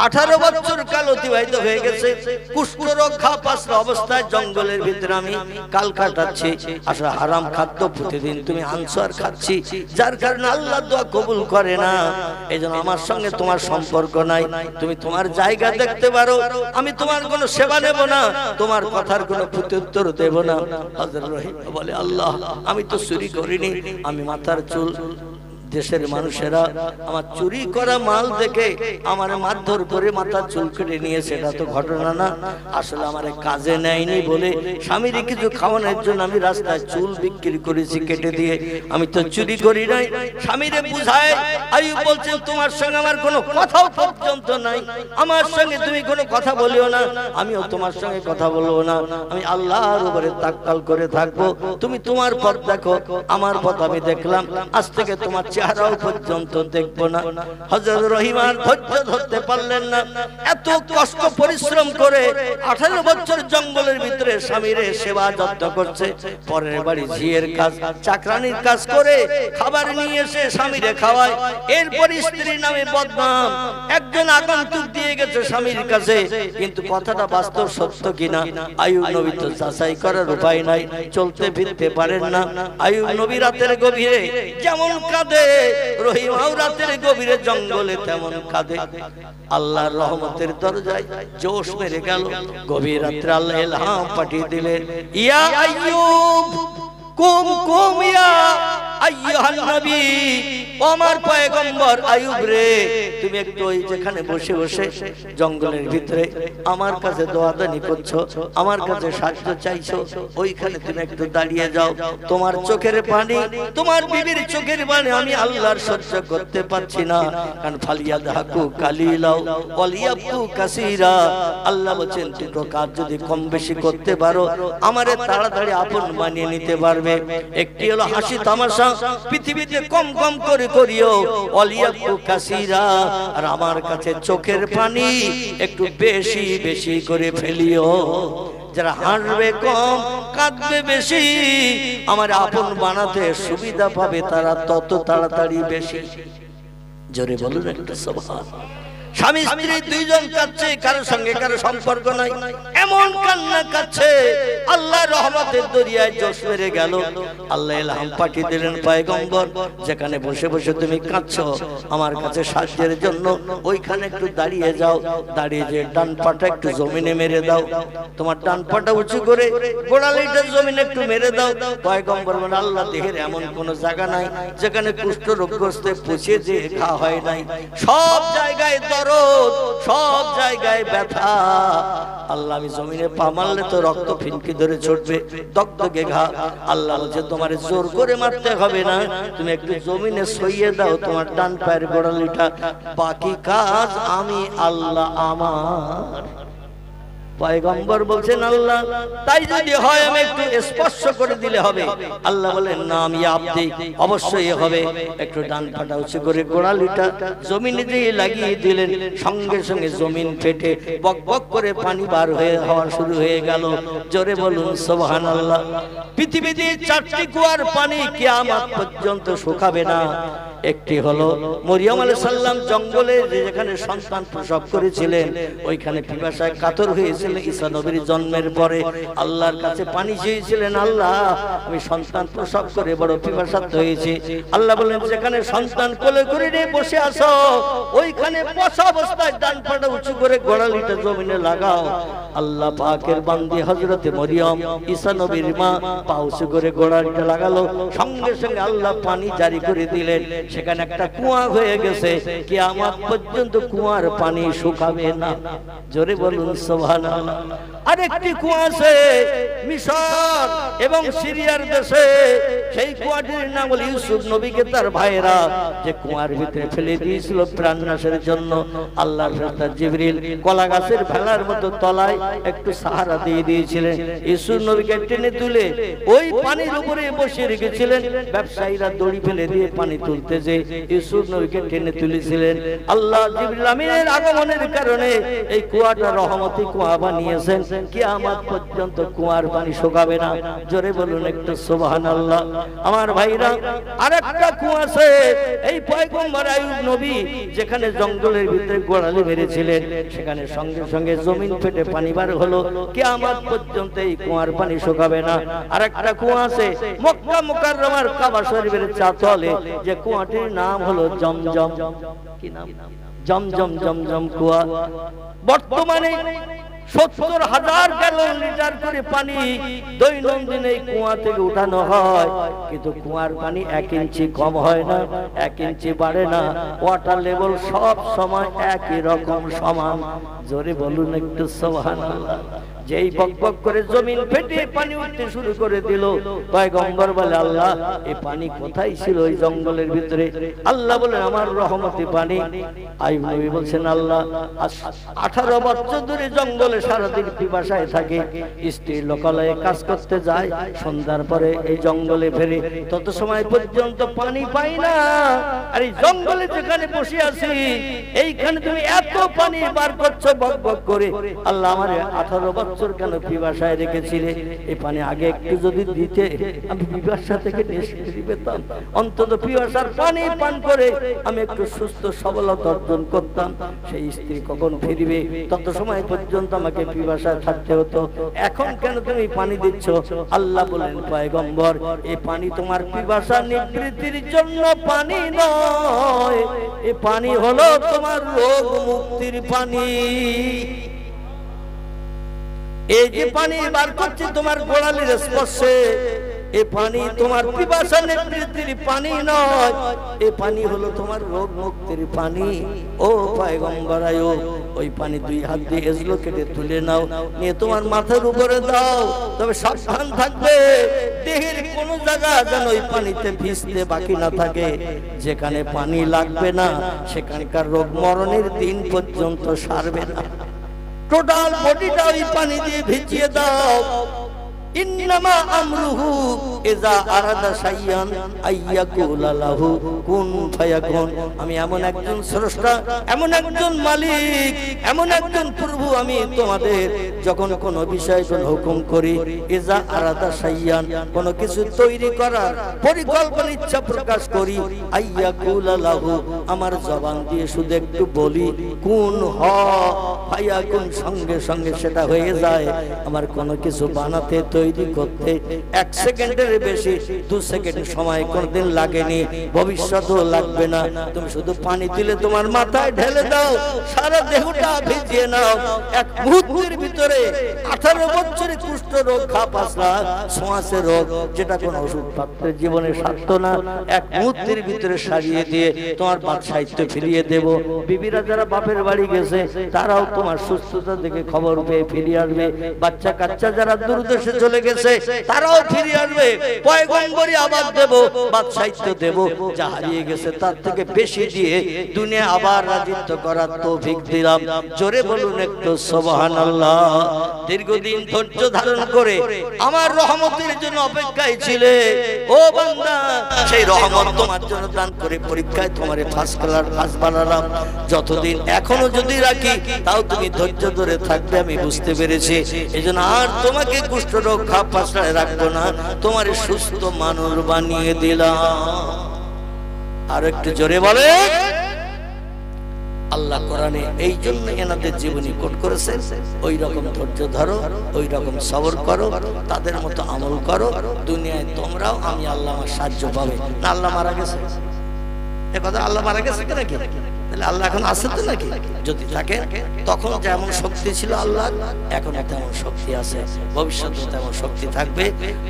18 বছর কাল অতিবাহিত হয়ে গেছে। কুষ্ঠরোগ ঘাপাসরা অবস্থায় জঙ্গলের ভিতরে আমি কাল কাটাচ্ছি। আসলে হারাম খাদ্য প্রতিদিন তুমি আনছো আর খাচ্ছি, যার কারণে আল্লাহ দোয়া কবুল করে না। এইজন্য আমার সঙ্গে তোমার সম্পর্ক নাই, তুমি তোমার জায়গা দেখতে পারো, আমি তোমার কোনো সেবা নেব না, তোমার কথার কোনো প্রত্যুত্তর দেব না। হযরত রহিম বলে আল্লাহ আমি তো চুরি করিনি, আমি মাথার চুল দেশের মানুষেরা আমার চুরি করা মাল দেখে আমার মারধর করে মাথা চুল কেটে নিয়ে, সেটা তো ঘটনা না। আসলে আমার কাজে নেয়নি বলে স্বামীর কিছু খাওয়ানোর জন্য আমি রাস্তায় চুল বিক্রি করেছি কেটে দিয়ে, আমি তো চুরি করি নাই। স্বামীরে বুঝায় আইয়ুব বলছেন তোমার সঙ্গে আমার কোনো কথাও পর্যন্ত নাই, আমার সঙ্গে তুমি কোনো কথা বলিও না, আমিও তোমার সঙ্গে কথা বলবো না, আমি আল্লাহর উপরে তাওয়াক্কুল করে থাকবো। তুমি তোমার পথ দেখো, আমার পথ আমি দেখলাম, আজ থেকে তোমার চেহারাও পর্যন্ত দেখবো না। হযরত রহিম আর ধৈর্য ধরতে পারলেন না, এত কষ্ট পরিশ্রম করে 18 বছর জঙ্গলের ভিতরে স্বামীরে সেবা যত্ন করছে, পরের বাড়ি ঝিয়ের কাজ চাকরানির কাজ করে খাবার নিয়ে এসে স্বামীরে খাওয়ায়, এরপর স্ত্রীর নামে বদনাম। একজন আগন্তুক দিয়ে গেছে স্বামীর কাছে, কিন্তু কথাটা বাস্তব সত্য কিনা আইয়ুব নবী তো যাচাই করার উপায় নাই, চলতে ফিরতে পারেন না। আইয়ুব নবী রাতের গভীরে যেমন কাঁদে, রহিমাও রাতের গভীরে জঙ্গলে তেমন কাঁদে। আল্লাহর রহমতের দরজায় জোশ মেরে গেল, গভীর রাত্রে আল্লাহ ইলহাম পাঠিয়ে দিলেন, ইয়া আইয়ুব কুম কুম ইয়া আইয়ুহান নবী, আমার পয়গম্বর আইয়ুব রে, তুমি একটু ওই যেখানে বসে বসে জঙ্গলের ভিতরে আমার কাছে দোয়াদানি করছো, আমার কাছে সাহায্য চাইছো, ওইখানে তুমি একটু দাঁড়িয়ে যাও। তোমার চোখের পানি, তোমার বিবির চোখের পানি আমি আল্লাহর সহ্য করতে পারছি না, কারণ ফালিয়াদহাকু কালিলাও ওয়ালিয়াবকু কাসীরা। আল্লাহ বলেন দুটো কাজ যদি কম বেশি করতে পারো আমারে তাড়াতাড়ি আপন বানিয়ে নিতে পারবে। একটি হলো হাসি তামাশা, পৃথিবীতে কম কম করে করিও, ওয়ালিয়াবকু কাসীরা, আর আমার কাছে চোখের পানি একটু বেশি বেশি করে ফেলিও। যারা হাসবে কম কাঁদবে বেশি, আমার আপন বানাতে সুবিধা পাবে তারা তত তাড়াতাড়ি বেশি। জোরে বলুন একটা সুবহানাল্লাহ। স্বামী স্ত্রী দুইজন কাঁদছে, কারোর সঙ্গে কারো সম্পর্ক নাই, এমন কান্না কাঁদছে, আল্লাহর রহমতের দরিয়ায় জোশ মেরে গেল। আল্লাহ ইলহাম পাঠিয়ে দিলেন, পয়গম্বর যেখানে বসে বসে তুমি কাঁদছো আমার কাছে সাহায্যের জন্য, ওইখানে একটু দাঁড়িয়ে যাও, দাঁড়িয়ে যে ডান পাটা একটু জমিনে মেরে দাও, তোমার ডান পাটা উঁচু করে গোড়ালিটা জমিনে একটু মেরে দাও। পয়গম্বর বলেন, আল্লাহ দেহের এমন কোন জায়গা নাই যেখানে কুষ্ঠ রোগগ্রস্তে পুষিয়ে যে খাওয়া হয় নাই, সব জায়গায় সব জায়গায় ব্যথা। আল্লাহ আমি জমিনে পা মারলে তো রক্ত ফিনকি ধরে ছুটবে, দগদগে ঘা। আল্লাহ বলছে তোমার জোর করে মারতে হবে না, তুমি একটু জমিনে সইয়ে দাও তোমার ডান পায়ের গোড়ালিটা, বাকি কাজ আমি আল্লাহ আমার। পয়গম্বর বলছেন, আল্লাহ তাই যদি হয় আমি একটু স্পর্শ করে দিলে হবে? আল্লাহ বলেন, না আমি আব্দি, অবশ্যই হবে। একটু ডান পাটা উঁচু করে গোড়ালিটা জমিনে দিয়ে লাগিয়ে দিলেন, সঙ্গে সঙ্গে জমিন ফেটে বক বক করে পানি বার হওয়া শুরু হয়ে গেল। জোরে বলুন সুবহানাল্লাহ। পৃথিবীতে 4টি কুয়ার পানি কিয়ামত পর্যন্ত শুকাবে না। একটি হলো মরিয়ম আলাইহিস সালাম জঙ্গলে যেখানে সন্তান প্রসব করেছিলেন, ওইখানে পিপাসায় কাতর হয়েছিলেন। ঈসা নবীর জন্মের পরে আল্লাহর কাছে পানি চেয়েছিলেন, আল্লাহ আমি সন্তান প্রসব করে বড় পিপাসার্ত হয়েছি। আল্লাহ বলেন, যেখানে সন্তান কোলে করে নিয়ে বসে আছো ওইখানে বসা অবস্থায় ডান পাটা উঁচু করে গোড়ালিটা জমিনে লাগাও। আল্লাহ পাকের বান্দি হযরতে মরিয়ম ঈসা নবীর মা পা উঁচু করে গোড়ালিটা লাগালো, সঙ্গে সঙ্গে আল্লাহ পানি জারি করে দিলেন। সেখানে একটা কুয়া হয়ে গেছে, কিয়ামত পর্যন্ত কুয়ার পানি শুকাবে না। জোরে বলুন সুবহানাল্লাহ। আরেকটি কুয়া আছে মিশর এবং সিরিয়ার দেশে, সেই কুয়াটির নাম হল ইউসুফ নবীকে তার ভাইরা যে কুয়ার ভিতরে ফেলে দিয়েছিল প্রাণনাশের জন্য। আল্লাহর ফেরেশতা জিবরিল কলা গাছের ভেলার মতো তলায় একটু সাহারা দিয়ে দিয়েছিলেন, ইউসুফ নবীকে টেনে তুলে ওই পানির উপরে বসিয়ে রেখেছিলেন। ব্যবসায়ীরা দড়ি ফেলে দিয়ে পানি তুলতে যে ইউসুফ নবীকে টেনে তুলেছিলেন। আল্লাহ জিবরিল আমিনের আগমনের কারণে এই কুয়াটা রহমতি কুয়া বানিয়েছেন, কিয়ামত পর্যন্ত কুয়ার পানি শুকাবে না। জোরে বলুন একটু সুবহানাল্লাহ। আমার ভাইরা, আরেকটা কুয়া আছে এই পয়গম্বর আইয়ুব নবী যেখানে জঙ্গলের ভিতরে গোড়ালি মেরেছিলেন, সেখানে সঙ্গে সঙ্গে জমিন ফেটে পানি বার হলো, কিয়ামত পর্যন্ত এই কুয়ার পানি শুকাবে না। আরেকটা কুয়া আছে মক্কা মুকাররমার কাবা শরীফের চাতলে, যে কুয়াটির নাম হলো জমজম। কি নাম? জমজম। জমজম কুয়া। বর্তমানে 70,000 গ্যালন লিটার করে পানি দৈনন্দিন এই কুয়া থেকে উঠানো হয়, কিন্তু কুয়ার পানি 1 ইঞ্চি কম হয় না, 1 ইঞ্চি বাড়ে না। ওয়াটার লেভেল সব সময় একই রকম সমান। জোরে বলুন একটু সুবহানাল্লাহ। যেই বকবক করে জমিন ফেটে পানি উঠতে শুরু করে দিল, পয়গম্বর বলে আল্লাহ এই পানি কোথায় ছিল ওই জঙ্গলের ভিতরে? আল্লাহ বলেন আমার রহমতি পানি। আইয়ুব নবী বলছেন আল্লাহ 18 বছর ধরে জঙ্গলে সারাদিন পিপাসায় থাকে, স্ত্রীর লোকালয়ে কাজ করতে যায়, সন্ধ্যার পরে এই জঙ্গলে ফেরে, তত সময় পর্যন্ত পানি পাই না। আর এই জঙ্গলে যেখানে বসে আছি এইখানে তুমি এত পানি বার করছো বকবক করে, আল্লাহ আমারে 18 বছর কেন পিপাসায় রেখেছিলে? এই পানি আগে একটু যদি দিতে আমি পিপাসা থেকে নিষ্কৃতি পেতাম, অন্তত পিপাসার পানি পান করে আমি একটু সুস্থ সবলতা অর্জন করতাম। সেই স্ত্রী কখন ফিরবে তত সময় পর্যন্ত আমাকে পিপাসায় থাকতে হতো, এখন কেন তুমি পানি দিচ্ছ? আল্লাহ বলেন পয়গম্বর এই পানি তোমার পিপাসা নিবৃত্তির জন্য পানি নয়, এই পানি হলো তোমার রোগ মুক্তির পানি। এই যে পানি বার করছে তোমার গোড়ালির স্পর্শে, এই পানি তোমার পিপাসা নিবৃত্তির পানি নয়, এই পানি হলো তোমার রোগ মুক্তির পানি। ও পয়গম্বর আইয়ুব ওই পানি 2 হাত দিয়ে এজলো কেটে তুলে নাও, নিয়ে তোমার মাথার উপরে দাও, তবে সাবধান থাকবে দেহের কোন জায়গা যেন ওই পানিতে ভিজতে বাকি না থাকে। যেখানে পানি লাগবে না সেখানকার রোগ মরণের দিন পর্যন্ত সারবে না। টোটাল বডিটা ওই পানি দিয়ে ভিজিয়ে দাও। ইন্নামা আমরুহু ইযা আরাদা শাইয়ান আইয়াকুলা লাহু কুন ফায়াকুন। আমি এমন একজন স্রষ্টা, এমন একজন মালিক, এমন একজন প্রভু, আমি তোমাদের যখন কোন বিষয় কোন হুকুম করি, ইযা আরাদা শাইয়ান কোন কিছু তৈরি করার পরিকল্পনা ইচ্ছা প্রকাশ করি, আইয়াকুলা লাহু আমার জবান দিয়ে শুধু একটু বলি কুন হ ফায়াকুন, সঙ্গে সঙ্গে সেটা হয়ে যায়। আমার কোন কিছু বানাতে তৈরি করতে 1 সেকেন্ডের বেশি 2 সেকেন্ড সময় কোনদিন লাগেনি, ভবিষ্যতেও লাগবে না। তুমি শুধু পানি দিলে তোমার মাথায় ঢেলে দাও, সারা দেহটা ভিজিয়ে নাও, 1 মুহূর্তের ভিতরে 18 বছরের কুষ্ঠ রোগ, খাপাসলা, ছোঁয়াচে রোগ, যেটা কোনো ওষুধ পাত্রের জীবনে সারত না, 1 মুহূর্তের ভিতরে সারিয়ে দিয়ে তোমার বাদশাহিত্য ফিরিয়ে দেব। বিবিরা যারা বাপের বাড়ি গেছে তারাও তোমার সুস্থতা দেখে খবর পেয়ে ফিরে আসবে, বাচ্চা কাচ্চা যারা দূরদেশে চলে গেছে তারাও ফিরে আসবে। পয়গম্বরই আবার দেব, বাদশাহিত্য দেব, যা হারিয়ে গেছে তার থেকে বেশি দিয়ে দুনিয়া আবার রাজত্ব করার তৌফিক দিলাম। জোরে বলুন একটু সুবহানাল্লাহ। দীর্ঘদিন ধৈর্য ধারণ করে আমার রহমতের জন্য অপেক্ষায় ছিলে, ও বান্দা সেই রহমত তোমার জন্য দান করে পরীক্ষায় তোমারে ফার্স্ট বানালাম। যতদিন এখনো যদি রাখি তাও তুমি ধৈর্য ধরে থাকবে, আমি বুঝতে পেরেছি। এইজন্য আর তোমাকে কুষ্ঠরোগ খাপাসায় রাখবো না, তোমার সুস্থ মানুষ বানিয়ে দিলাম। আর একটু জোরে বলে আল্লাহ কোরআনে এই জন্য এনাদের জীবনী কোট করেছেন, ওই রকম ধৈর্য ধরো, ওই রকম সবর করো, তাদের মতো আমল করো, দুনিয়ায় তোমরাও আমি আল্লাহ আমার সাহায্য পাবে। না আল্লাহ মারা গেছে? এ কথা আল্লাহ মারা গেছে নাকি? তাহলে আল্লাহ এখন আছে তো নাকি? যদি থাকে তখন যেমন শক্তি ছিল আল্লাহ, এখন তেমন শক্তি আছে, ভবিষ্যতে তেমন শক্তি থাকবে।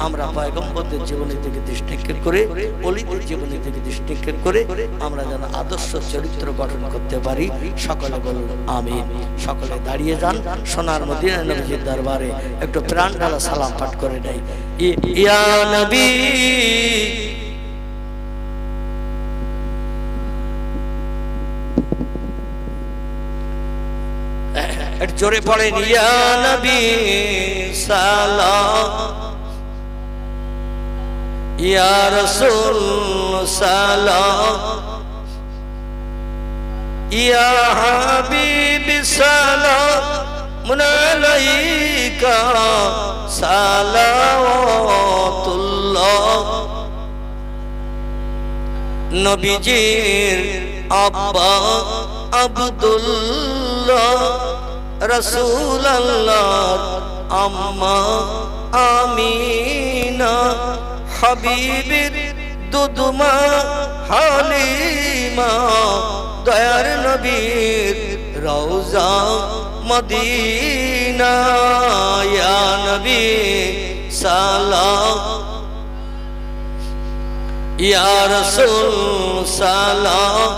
আমরা পয়গম্বরদের জীবনী থেকে দৃষ্টিক্ষেপ করে, ওলিদের জীবনী থেকে দৃষ্টিক্ষেপ করে আমরা যেন আদর্শ চরিত্র গঠন করতে পারি। সকলে বলুন আমিন। সকলে দাঁড়িয়ে যান, সোনার মদিনা নবীর দরবারে একটু প্রাণ ঢালা সালাম পাঠ করে নেই। ইয়া নবী জোরে পড়েন, ইয়া নবী সালাম, ইয়া রাসূল সালাম, ইয়া হাবিব সালাম আলাইকা সালাওয়াতুল্লাহ। নবীজির আব্বা আব্দুল্লাহ, রাসূলুল্লাহর আম্মা আমিনা, হাবিবের দুদমা হালিমা, দয়ার নবীর রওজা মদিনা। मदीना या नबी सलाम या रसूल सलाम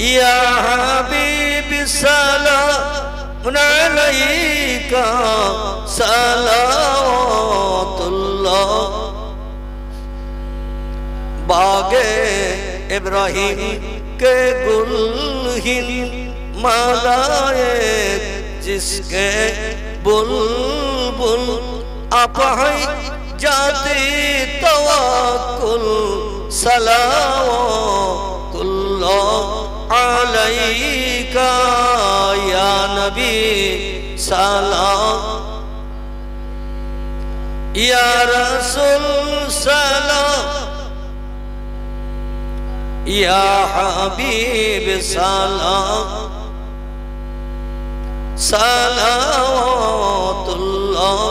या हबीब सलाम अलैका सलावतुल्लाह बागे इब्राहिम के गुलहिन मालाए जिसके बुलबुल आप हैं जाती तवक्कुल सलावतुल्लाह अलैका या नबी सलाम या रसूल सलाम या हबीब सलाम सलावतुल्लाह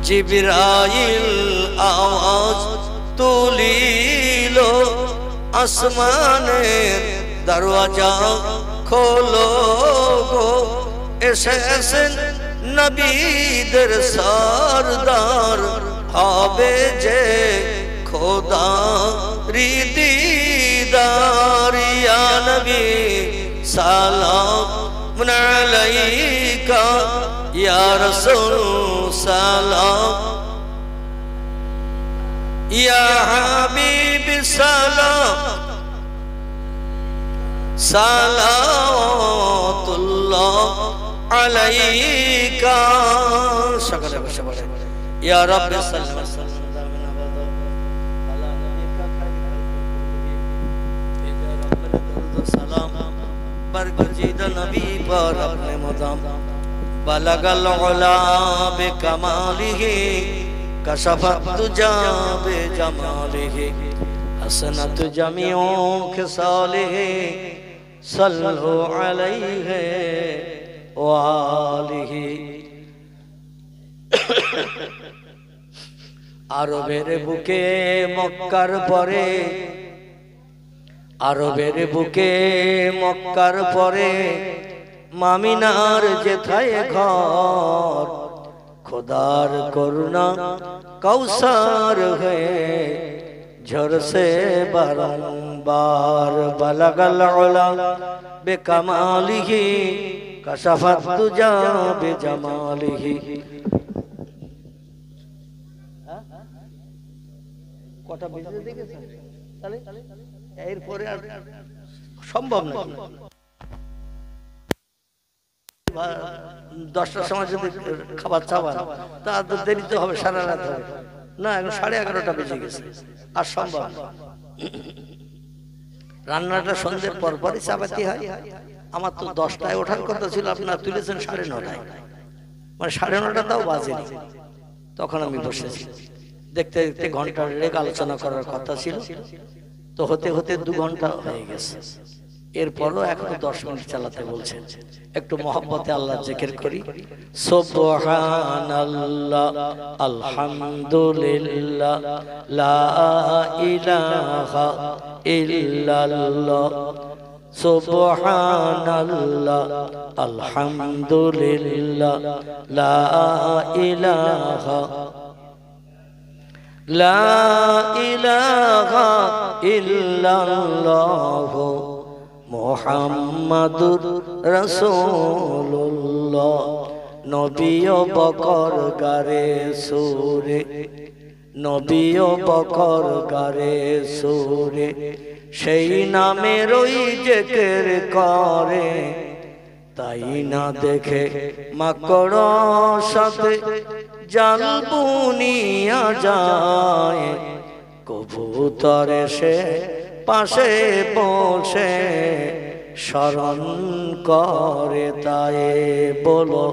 जिब्राइल आवाज तुलिलो आसमानेर दरवाजा खोलो गो एसेছেন नबीদের सरदार হবে যে খোদা दीदार या नबी सलाम अलैका या रसूल सलाम या हबीब सलाम सलावतुल्लाह अलैका सकले बसे बोले या रब सल्लल्लाहु बरगुजीद नबी पर अपने मदाम बलगल उला बिकमालिही कशफत तुजा बिजमालिही हसनत जमीओ खिसालिही सल्लु अलैहि व आलिही आरबेर बुके मक्कार परे आरबेर बुके मक्कार परे मामिनार जेथाय घर खुदार करुणा कौसार है झरसे बारंबार बलगल उला बेकमालिही कशफत तुजा बेजमालिही कटा बेजे দেখেছেন তাহলে এরপরে আর সম্ভব না 10টার সময় যদি খাবার চাওয়ান তা তো দেরিতে হবে সারা রাত হবে না এখন 11:30টা বেজে গেছে আর সম্ভব না রান্নাটা সন্ধ্যার পর পরই চাপাতি হয় আমার তো 10টায় ওঠার কথা ছিল আপনারা তুলেছেন 9:30টায় মানে 9:30টা তাও বাজেনি তখন আমি বসেছি দেখতে দেখতে ঘন্টার রেক আলোচনা করার কথা ছিল তো হতে হতে 2 ঘন্টা হয়ে গেছে এরপরও এখনো 10 মিনিট চালাতে বলছেন একটু মহব্বতে আল্লাহর জিকির করি সুবহানাল্লাহ আলহামদুলিল্লাহ লা ইলাহা ইল্লাল্লাহ সুবহানাল্লাহ আলহামদুলিল্লাহ লা ইলাহা লা ইলাহা ইল্লাল্লাহ মুহাম্মাদুর রাসূলুল্লাহ নবী ও বকর গারে সুরে নবী ও বকর গারে সুরে সেই নামের ওই জিকির করে তাই না দেখে মাকড় সাথে জাল বুনিয়া যায় কবুতর এসে পাশে বসে শরণ করে তাই বলো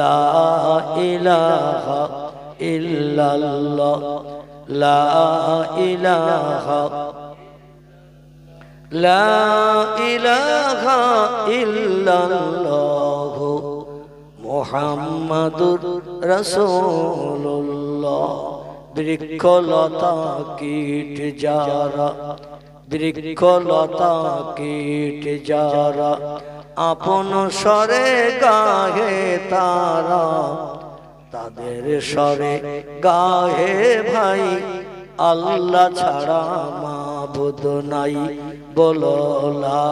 লা ইলাহা ইল্লাল্লাহ লা ইলাহা লা ইলাহা ইল্লাল্লাহ মুহাম্মাদুর রাসূলুল্লাহ বৃক্ষলতা কীট যারা বৃক্ষলতা কীট যারা আপন স্বরে গাহে তারা, তাদের স্বরে গাহে ভাই আল্লাহ ছাড়া মাবুদ নাই, বলো লা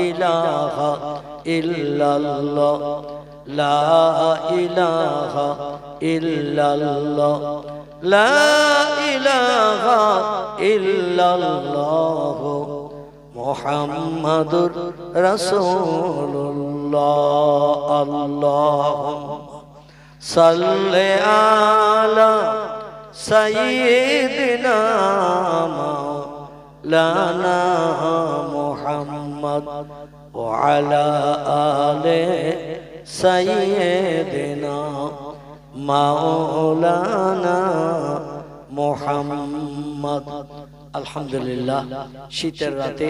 ইলাহা ইল্লাল্লাহ, লা ইলাহা ইল্লাল্লাহ, লা ইলাহা ইল্লাল্লাহ, মুহাম্মাদুর রাসূলুল্লাহ। আল্লাহুম্মা সাল্লি আলা সাইয়্যিদিনা মাওলানা মুহাম্মদ ওয়া আলা আলি সাইয়্যিদিনা মাওলানা মুহাম্মদ। আলহামদুলিল্লাহ, শীতের রাতে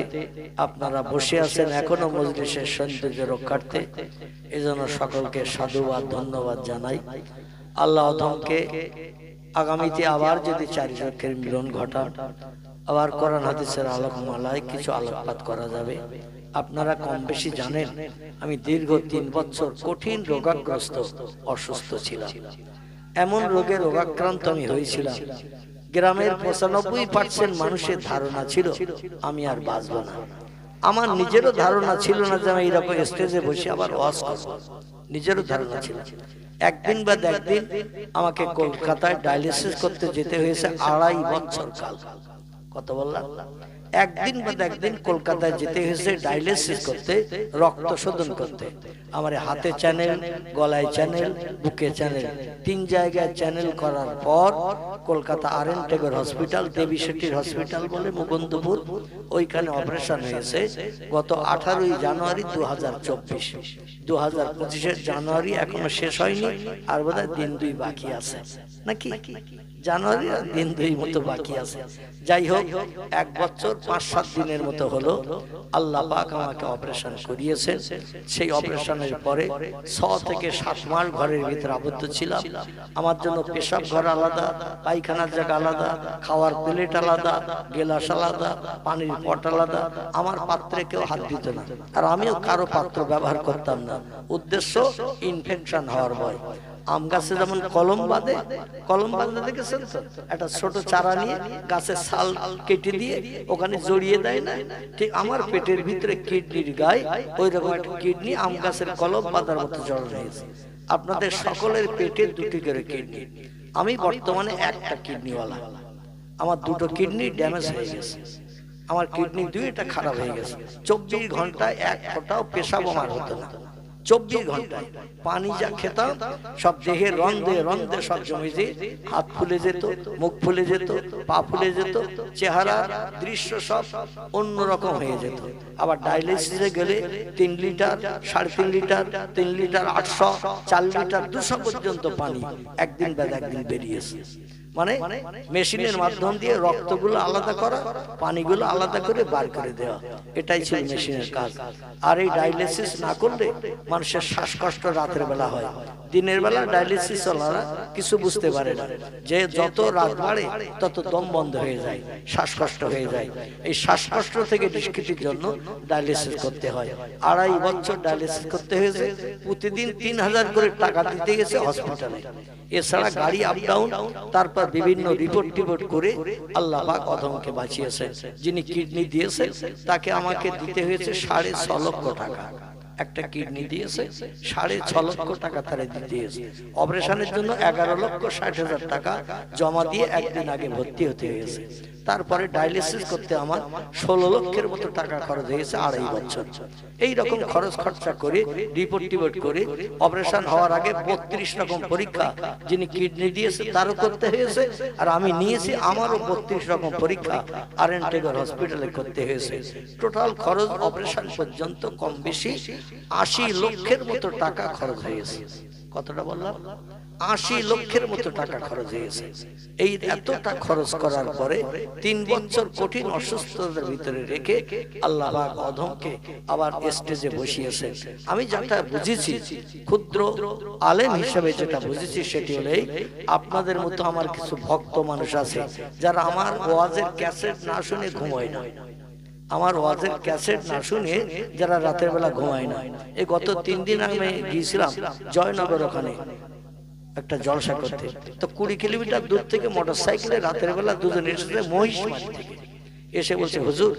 আপনারা বসে আছেন এখনো মজলিসের সৌন্দর্য রক্ষার্থে, এজন্য সকলকে সাধুবাদ ধন্যবাদ জানাই। আল্লাহ অধমকে আগামীতে আবার যদি 4 চক্ষের মিলন ঘটান, আবার কোরআন হাদিসের আলোকমালায় কিছু আলোকপাত করা যাবে। আপনারা কম বেশি জানেন, আমি দীর্ঘ 3 বছর কঠিন রোগাগ্রস্ত অসুস্থ ছিলাম। এমন রোগে রোগাক্রান্ত আমি হয়েছিলাম, গ্রামের 95% মানুষের ধারণা ছিল আমি আর বাঁচব না। আমার নিজেরও ধারণা ছিল না যে আমি এইরকম স্টেজে বসে আবার ওয়াজ করব, নিজেরও ধারণা ছিল। একদিন বাদ একদিন আমাকে কলকাতায় ডায়ালিসিস করতে যেতে হয়েছে 2.5 বছর কাল। কত বললাম? একদিন বাদ একদিন কলকাতায় যেতে হয়েছে ডায়ালিসিস করতে, রক্ত শোধন করতে। আমার হাতে চ্যানেল, গলায় চ্যানেল, বুকে চ্যানেল, 3 জায়গায় চ্যানেল করার পর কলকাতা আর.এন. টেগর হসপিটাল, দেবী শেট্টির হসপিটাল বলে মুকুন্দপুর, ওইখানে অপারেশন হয়েছে গত 18ই জানুয়ারি 2024। 2025-এর জানুয়ারি এখনো শেষ হয়নি, আর বোধহয় দিন 2 বাকি আছে নাকি? জানুয়ারি আর দিন 2 মতো বাকি আছে। যাই হোক, 1 বছর 5-7 দিনের মতো হলো আল্লাহ পাক আমাকে অপারেশন করিয়েছেন। সেই অপারেশনের পরে 6 থেকে 7 মাস ঘরের ভিতরে আবদ্ধ ছিলাম। আমার জন্য পেশাব ঘর আলাদা, পায়খানার জায়গা আলাদা, খাওয়ার প্লেট আলাদা, গেলাস আলাদা, পানির পট আলাদা। আমার পাত্রে কেউ হাত দিত না, আর আমিও কারো পাত্র ব্যবহার করতাম না। উদ্দেশ্য ইনফেকশন হওয়ার ভয়। আম গাছে যেমন কলম বাঁধে, কলম বাঁধতে দেখেছেন তো, একটা ছোট চারা নিয়ে গাছের ছাল কেটে দিয়ে ওখানে জড়িয়ে দেয় না, ঠিক আমার পেটের ভিতরে কিডনির গায়ে ওই রকম একটা কিডনি আম গাছের কলম বাঁধার মতো জড়ো হয়েছে। আপনাদের সকলের পেটে 2টি করে কিডনি। আমি বর্তমানে একটা কিডনিওয়ালা। আমার 2টো কিডনি ড্যামেজ হয়ে গেছে। আমার কিডনি 2টা খারাপ হয়ে গেছে। 24 ঘন্টায় 1 ফোঁটাও পেশাব আমার হতো না। 24 ঘন্টায় পানি যা খেতাম সব দেহের রন্ধে রন্ধে সব জমে যেত, হাত ফুলে যেত, মুখ ফুলে যেত, পা ফুলে যেত, চেহারা দৃশ্য সব অন্যরকম হয়ে যেত। আবার ডায়ালিসিসে গেলে 3 লিটার, 3.5 লিটার, 3 লিটার 800, 4 লিটার 200 পর্যন্ত পানি একদিন বাদ একদিন বেরিয়েছে। মানে মেশিনের মাধ্যম দিয়ে রক্তগুলো আলাদা করা, পানিগুলো আলাদা করে বার করে দেওয়া, এটাই ছিল মেশিনের কাজ। আর এই ডায়ালিসিস না করলে মানুষের শ্বাসকষ্ট রাতের বেলা হয়। দিনের বেলা ডায়ালিসিস ওলারা কিছু বুঝতে পারে না যে যত রাত বাড়ে তত দম বন্ধ হয়ে যায়, শ্বাসকষ্ট হয়ে যায়। এই শ্বাসকষ্ট থেকে নিষ্কৃতির জন্য ডায়ালিসিস করতে হয়। 2.5 বছর ডায়ালিসিস করতে হয়েছে। প্রতিদিন 3000 করে টাকা দিতে গেছে হসপিটালে। এছাড়া গাড়ি আপ ডাউন, তারপর বিভিন্ন রিপোর্ট করে আল্লাহ পাক অধমকে বাঁচিয়েছেন। যিনি কিডনি দিয়েছেন তাকে আমাকে দিতে হয়েছে 6.5 লক্ষ টাকা। একটা কিডনি দিয়েছে, 6.5 লক্ষ টাকা তারে দিতে হয়েছে। অপারেশনের জন্য 11,60,000 টাকা জমা দিয়ে একদিন আগে ভর্তি হতে হয়েছে। তারপরে ডায়ালিসিস করতে আমার 16 লক্ষের মতো টাকা খরচ হয়েছে 2.5 বছর। এই রকম খরচ খরচা করে রিপোর্ট করে অপারেশন হওয়ার আগে 32 রকম পরীক্ষা যিনি কিডনি দিয়েছে তারও করতে হয়েছে, আর আমি নিয়েছি আমারও 32 রকম পরীক্ষা আর.এন. টেগর হসপিটালে করতে হয়েছে। টোটাল খরচ অপারেশন পর্যন্ত কম বেশি 80 লক্ষের মতো টাকা খরচ হয়েছে। কতটা বললাম? 80 লক্ষের মতো টাকা খরচ হয়েছে। এই এতটা খরচ করার পরে 3 বছর কঠিন অসুস্থতার ভিতরে রেখে আল্লাহ পাক অধমকে আবার স্টেজে বসিয়েছেন। আমি যেটা বুঝেছি, ক্ষুদ্র আলেম হিসেবে যেটা বুঝেছি সেটি হলো আপনাদের মতো আমার কিছু ভক্ত মানুষ আছে যারা আমার ওয়াজের ক্যাসেট না শুনে ঘুমায় না। আমার ওয়াজের ক্যাসেট না শুনে যারা রাতের বেলা ঘুমায় না। এই গত 3 দিন আমি গিয়েছিলাম জয়নগর, ওখানে একটা জলসা করতে। তো 20 কিলোমিটার দূর থেকে মোটরসাইকেলে রাতের বেলা দুজন এসেছে মহিষমারি থেকে। এসে বলছে, হুজুর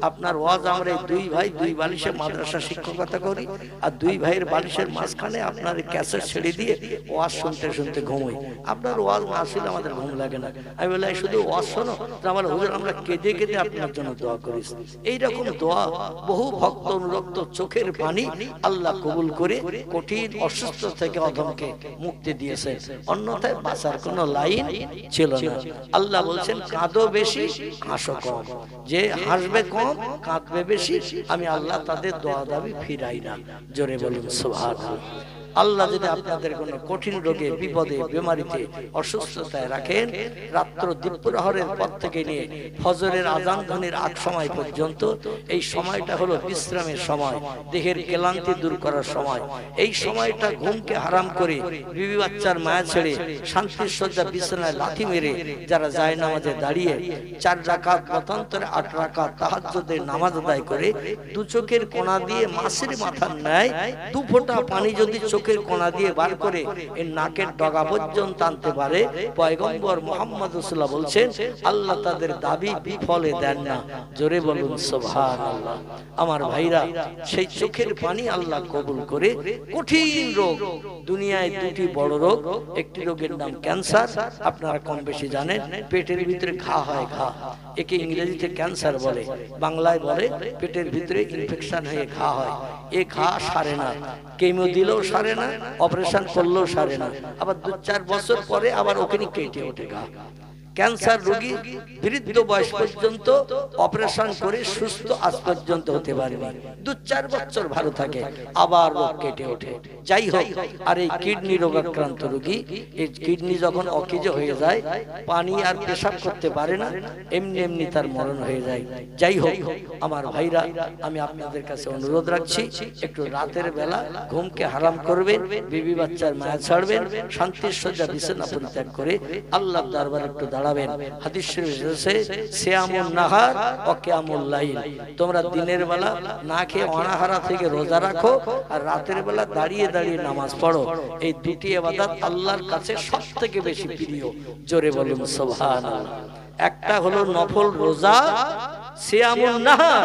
আপনার ওয়াজ, আমরা এই 2 ভাই 2 বালিশে মাদ্রাসা শিক্ষকতা করি, আর 2 ভাইয়ের বালিশের মাঝখানে আপনার ক্যাসেট ছেড়ে দিয়ে ওয়াজ শুনতে শুনতে ঘুমোই। আপনার ওয়াজ না শুনলে আমাদের ঘুম লাগে না। আমি বললাম, শুধু ওয়াজ শোনো? আমার হুজুর আমরা কেঁদে কেঁদে আপনার জন্য দোয়া করি। এইরকম দোয়া বহু ভক্ত অনুরক্ত চোখের পানি আল্লাহ কবুল করে কঠিন অসুস্থ থেকে অধমকে মুক্তি দিয়েছে, অন্যথায় বাঁচার কোনো লাইন ছিল না। আল্লাহ বলছেন, কাঁদো বেশি হাসো কম। যে হাসবে কম কাঁদবে বেশি, আমি আল্লাহ তাদের দোয়া দাবি ফিরাই না। জোরে বলুন সুবহানাল্লাহ। আল্লাহ যদি আপনাদের কোনো কঠিন রোগে, বিপদে, বেমারিতে, অসুস্থতায় রাখেন, রাত্র দ্বীপ্রহরের পর থেকে নিয়ে ফজরের আযান ধ্বনির আগ সময় পর্যন্ত, এই সময়টা হলো বিশ্রামের সময়, দেহের ক্লান্তি দূর করার সময়। এই সময়টা ঘুমকে হারাম করে বিবি বাচ্চার মায়া ছেড়ে শান্তির সজ্জা বিছানায় লাথি মেরে যারা যায় নামাজে দাঁড়িয়ে 4 রাকাত মতান্তরে 8 রাকাত তাহাজ্জুদের নামাজ আদায় করে 2 চোখের কোণা দিয়ে মাছের মাথার ন্যায় 2 ফোঁটা পানি যদি চোখের কোণা দিয়ে বার করে এই নাকের ডগা পর্যন্ত আনতে পারে, পয়গম্বর মুহাম্মদ রাসূলুল্লাহ বলছেন, আল্লাহ তাদের দাবি বিফলে দেন না। জোরে বলুন সুবহানাল্লাহ। আমার ভাইরা, সেই চোখের পানি আল্লাহ কবুল করে কঠিন রোগ, দুনিয়ায় 2টি বড় রোগ। একটি রোগের নাম ক্যান্সার, আপনারা কম বেশি জানেন। পেটের ভিতরে ঘা হয়, ঘা, একে ইংরেজিতে ক্যান্সার বলে, বাংলায় বলে পেটের ভিতরে ইনফেকশন হয়ে ঘা হয়। এই ঘা সারে না, কেমো দিলেও সারে না, অপারেশন করলেও সারে না, আবার 2-4 বছর পরে আবার ওখানে কেটে ওঠে ঘা। ক্যান্সার রোগী বৃদ্ধ বয়স পর্যন্ত অপারেশন করে সুস্থ আজ পর্যন্ত হতে পারেনি, 2-4 বছর ভালো থাকে, আবার রোগ কেটে ওঠে। যাই হোক, আর এই কিডনি রোগাক্রান্ত রোগী, এই কিডনি যখন অকেজো হয়ে যায়, পানি আর পেশাব করতে পারে না, এমনি এমনি তার মরণ হয়ে যায়। যাই হোক আমার ভাইরা, আমি আপনাদের কাছে অনুরোধ রাখছি, একটু রাতের বেলা ঘুমকে হারাম করবেন, বিবি বাচ্চার মায়া ছাড়বেন, শান্তির সজ্জা বিছানা পরিত্যাগ করে আল্লাহর দরবারে একটু দাঁড়াবেন। হাদিস শরীফে আছে, সিয়ামুন নাহার ওয়া কিয়ামুল লাইল। তোমরা দিনের বেলা না খেয়ে অনাহারা থেকে রোজা রাখো, আর রাতের বেলা দাঁড়িয়ে দাঁড়িয়ে নামাজ পড়ো। এই 2টি ইবাদত আল্লাহর কাছে সবথেকে বেশি প্রিয়। জোরে বলুন সুবহানাল্লাহ। একটা হলো নফল রোজা, সিয়ামুন নাহার,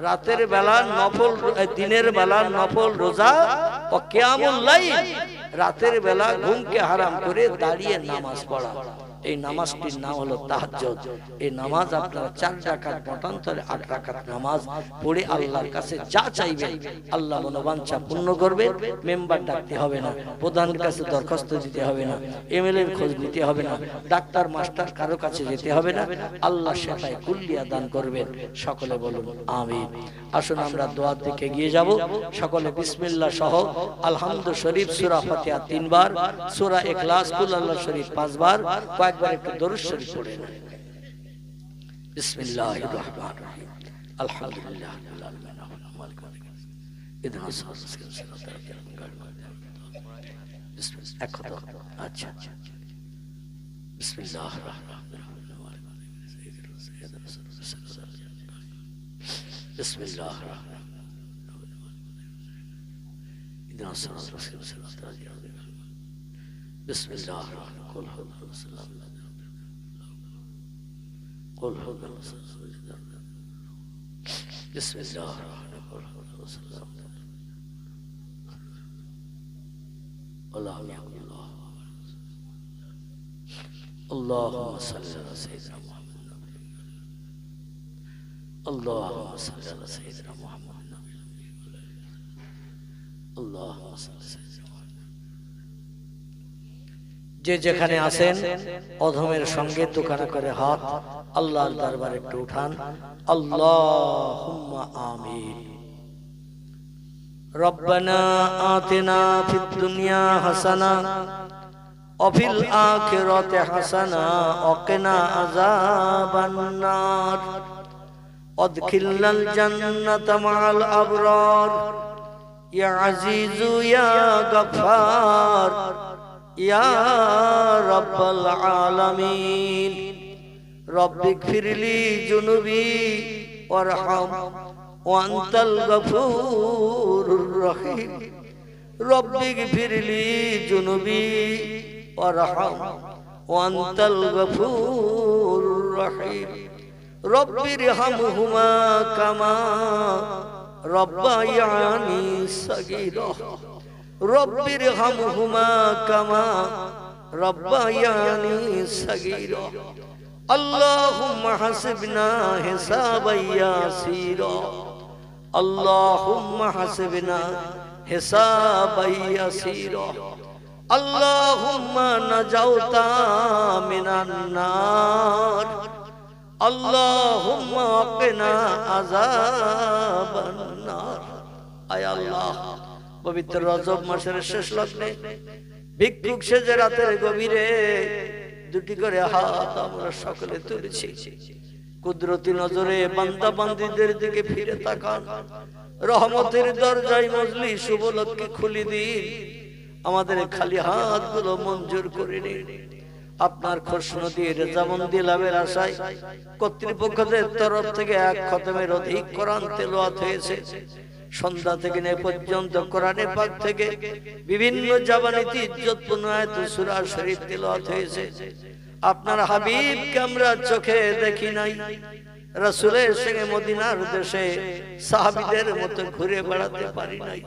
রাতের বেলা নফল, দিনের বেলা নফল রোজা, ও কিয়ামুল লাইল, রাতের বেলা ঘুমকে হারাম করে দাঁড়িয়ে নামাজ পড়া। এই নামাজটির নাম হলো তাহাজ্জুদ। এই নামাজ আপনারা 4 রাকাত মতান্তরে 8 রাকাত নামাজ পড়ে আল্লাহর কাছে যা চাইবেন আল্লাহ মনোবাঞ্ছা পূর্ণ করবেন। মেম্বার ডাকতে হবে না, প্রধানের কাছে দরখাস্ত দিতে হবে না, এমএলএ এর খোঁজ নিতে হবে না, ডাক্তার মাস্টার কারো কাছে যেতে হবে না। আল্লাহ সেটাই কুল্লিয়া দান করবেন। সকলে বলুন আমিন। আসুন আমরা দোয়ার দিকে এগিয়ে যাব। সকলে বিসমিল্লাহ সহ আলহামদু শরীফ, সূরা ফাতিহা 3 বার, সূরা ইখলাস, কুল আল্লাহ শরীফ 5 বার, কয়েকবার একটু দরুদ শরীফ পড়ে নেন। বিসমিল্লাহির রহমানির রহিম, আলহামদুলিল্লাহ রাব্বিল আলামিন, ইহদিনাস সিরাতাল মুস্তাকিম। এক কথা, আচ্ছা, বিসমিল্লাহির রহমানির রহিম, বিসমিল্লাহির রহমানির রহিম, ইহদিনাস সিরাতাল মুস্তাকিম। বিসমিল্লাহির রহমানির রহিম, কুল হুয়াল্লাহু আহাদ, বিসমিল্লাহির রহমানির রহিম, আল্লাহু আকবার, আল্লাহুম্মা সাল্লি আলা সাইয়্যিদিনা মুহাম্মাদ, আল্লাহুম্মা সাল্লি আলা সাইয়্যিদিনা মুহাম্মাদ, আল্লাহুম্মা সাল্লি আলা সাইয়্যিদিনা মুহাম্মাদ। যে যেখানে আছেন অধমের সঙ্গে দোকানে করে হাত আল্লাহর দরবারে একটু উঠান। আল্লাহুম্মা আমিন। রব্বানা আতিনা ফিদ দুনিয়া হাসানা ওয়া ফিল আখিরাতি হাসানা ওয়া কিনা আযাবান নার ওয়াদখিলনাল জান্নাতা মা'আল আবরার ইয়া আজিজু ইয়া গফফার ইয়া রাব্বাল আলামিন। রব্বিগফিরলি জুনুবি ওয়ারহাম ওয়া আনতাল গফুরুর রহিম রব্বিগফিরলি যুনুবি ওয়ারহাম ওয়া আনতাল গফুরুর রহিম রব্বিরহামহুমা কামা রব্বায়ানি সগীরা রব্বিরহামহুমা কামা রব্বায়ানি সগীরা আল্লাহুম্মা হাসিবনা হিসাবান ইয়াসীরা আল্লাহুম্মা হাসিবনা হিসাবান ইয়াসীরা আল্লাহুম্মা নাজাউতা মিনান নার আল্লাহুম্মা কিনা আযাবান নার। আয় আল্লাহ, পবিত্র রজব মাসের শেষ লগ্নে ভিক্ষুক সেজে রাতের গভীরে দুটি করে হাত আমরা সকলে তুলেছি। কুদরতি নজরে বান্দা বান্দীদের দিকে ফিরে তাকান, রহমতের দরজায় মজলিস উপলক্ষে খুলে দিন, আমাদের খালি হাতগুলো মঞ্জুর করে নিন। আপনার খুশনদি রেজামন্দি লাভের আশায় কর্তৃপক্ষদের তরফ থেকে এক খতমের অধিক কোরআন তেলাওয়াত হয়েছে। সন্ধ্যা থেকে নে পর্যন্ত কোরআনে পাক থেকে বিভিন্ন জাবানিতে ইজ্জতপূর্ণ আয়াত সূরা শরীফ তেলাওয়াত হয়েছে। আপনার হাবিবকে আমরা চোখে দেখি নাই, রাসূলের সঙ্গে মদিনার দেশে সাহাবীদের মতো ঘুরে বেড়াতে পারি নাই।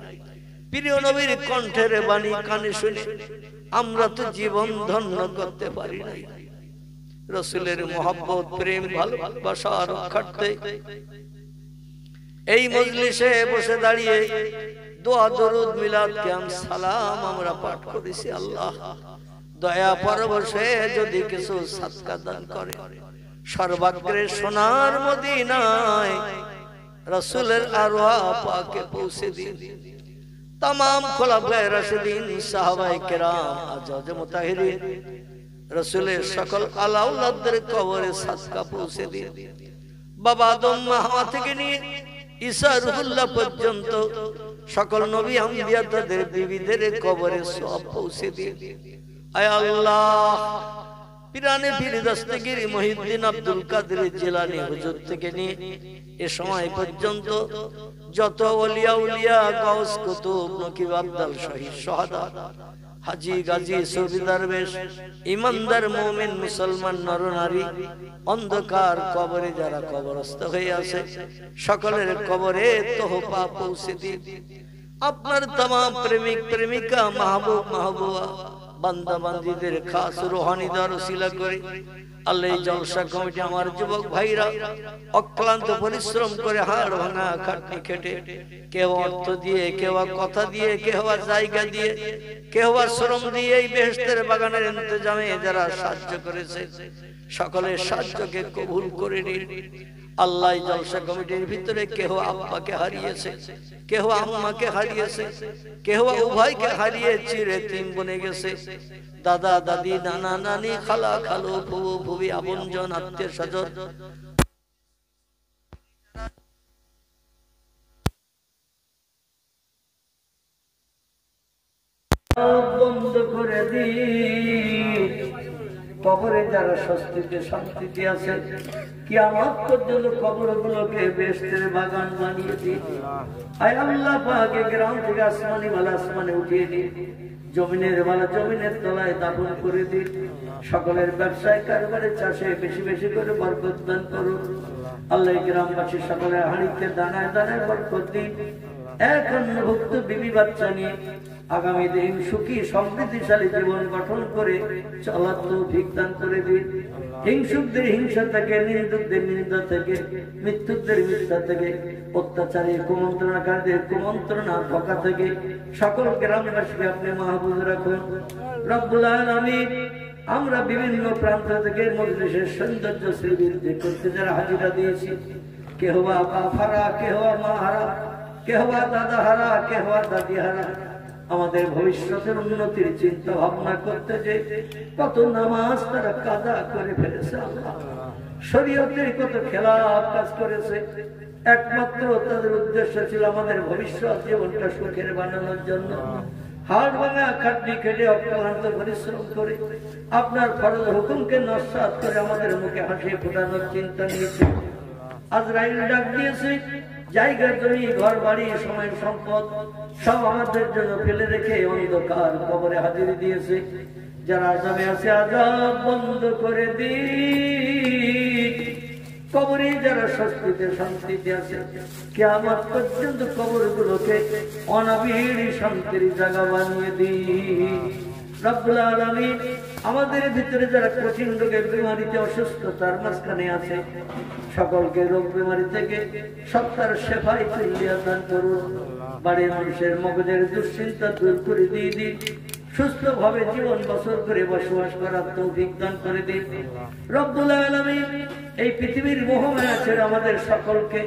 প্রিয় নবীর কণ্ঠের বাণী কানে শুনে আমরা তো জীবন ধন্য করতে পারি নাই। রাসূলের মহব্বত, প্রেম, ভালোবাসা রক্ষার্থে এই মজলিসে বসে দাঁড়িয়ে দোয়া দরুদ মিলাদ কিয়াম সালাম আমরা পাঠ করেছি। আল্লাহ দয়া পরবশে যদি কিছু সাদকা দান করে, সর্বাগ্রে সোনার মদিনায় রাসূলের আরওয়াহ পাকে পৌঁছে দিন। तमाम खुलाफाए राशिदीन साहाबाए किराम आजाज मुताहिरीन रसूलेर सकल आला औलादদের কবরে সাদকা পৌঁছে দিন। বাবা আদম মা হাওয়া থেকে নিয়ে ঈসা রুহুল্লাহ পর্যন্ত সকল নবী আম্বিয়া তাদের বিবিদের কবরে সওয়াব পৌঁছে দিন। আয় আল্লাহ, পিরানে পীর দস্তগীর মহিউদ্দিন আব্দুল কাদের জিলানী হুজুর থেকে নিয়ে এ সময় পর্যন্ত যত ওলিয়া উলিয়া গাউস কুতুব নকিব আব্দাল শহীদ সোহাদা হাজী গাজী সুফি দরবেশ ইমানদার মুমিন মুসলমান নরনারী অন্ধকার কবরে যারা কবরস্থ হয়ে আছে সকলের কবরে তোহফা পৌঁছে দিন। আপনার तमाम প্রেমিক প্রেমিকা মাহবুব মাহবুবা বান্দা বান্দীদের খাস রূহানি দরসিলা করে আল্লাহ জলসা কমিটি আমার যুবক ভাইরা অক্লান্ত পরিশ্রম করে হাড় ভাঙা খাটনি খেটে কেউ অর্থ দিয়ে, কেউ কথা দিয়ে, কেউ জায়গা দিয়ে, কেউ শ্রম দিয়ে এই বেহেশতের বাগানের ইন্তজামে যারা সাহায্য করেছে সকলের সাহায্যকে কবুল করে নিন। আল্লাহ জলসা কমিটির ভিতরে কেউ আব্বাকে হারিয়েছে, কেউ আম্মাকে হারিয়েছে, কেউ উভয়কে হারিয়ে চিরএতিম বনে গেছে। দাদা দাদি, নানা নানি, খালা খালু, ফুফু ফুফি, আপনজন আত্মীয় স্বজন বন্ধ করে দিন। কবরে যারা স্বস্তিতে শান্তিতে আছে কিয়ামত পর্যন্ত কবরগুলোকে বেহেশতের বাগান বানিয়ে দিন। আয় আল্লাহ পাক গ্রাম থেকে আসমানি মালা আসমানে উঠিয়ে দিন, জমিনের মালা জমিনের তলায় দাফন করে দিন। সকলের ব্যবসায় কারবারে চাষে বেশি বেশি করে বরকত দান করুন। আল্লাহ গ্রামবাসী সকলের হাঁড়িতে দানায় দানায় বরকত দিন। এখন ভুক্ত বিবি বাচ্চা নিয়ে আগামী দিন সুখী সমৃদ্ধিশালী জীবন গঠন করে চলার তৌফিক দান করে দিন। হিংসুকদের হিংসা থেকে, নিন্দুকদের নিন্দা থেকে, মিথ্যুকদের মিথ্যা থেকে, অত্যাচারী কুমন্ত্রণাকারীদের কুমন্ত্রণা ধোঁকা থেকে সকল গ্রামবাসীকে আপনি মাহফুজ রাখুন। রব্বুল আলামিন, আমরা বিভিন্ন প্রান্ত থেকে মজলিসের সৌন্দর্য শ্রীবৃদ্ধি করতে যারা হাজিরা দিয়েছি, কেহ বা বাপ হারা, কেহ মা হারা, কেহ বা দাদা হারা, কেহ দাদি হারা, আমাদের ভবিষ্যতের উন্নতির চিন্তা ভাবনা করতে যে কত নামাজ তারা কাজা করে ফেলেছে, আল্লাহ শরীয়তের কত খেলাফ কাজ করেছে, একমাত্র তাদের উদ্দেশ্য ছিল আমাদের ভবিষ্যৎ জীবনটা সুখের বানানোর জন্য। হাড় ভাঙা খাটনি খেটে অক্লান্ত পরিশ্রম করে আপনার ফরজ হুকুমকে নস্যাৎ করে আমাদের মুখে হাসি ফোটানোর চিন্তা নিয়েছে। আজরাইল ডাক দিয়েছে, জায়গা জমি ঘর বাড়ি সময় সম্পদ সব আমাদের জন্য ফেলে রেখে অন্ধকার কবরে হাজিরি দিয়েছে। যারা আযাবে আছে আযাব বন্ধ করে দি, কবরে যারা স্বস্তিতে শান্তিতে আছে কিয়ামত পর্যন্ত কবরগুলোকে অনাবিল শান্তির জায়গা বানিয়ে দি। রব্বুল আলামিন আমাদের ভিতরে যারা কঠিন রোগের বিমারিতে অসুস্থতার মাঝখানে আছে সকলকে রোগ বিমারি থেকে সত্তার শেফাই তুলিয়া দান করুন। বাড়ির মানুষের মগজের দুশ্চিন্তা দূর করে দিয়ে দিন, সুস্থভাবে জীবন বছর করে বসবাস করার তৌফিক দান করে দিন। রব্বুল আলামিন এই পৃথিবীর মোহমায়া ছেড়ে আমাদের সকলকে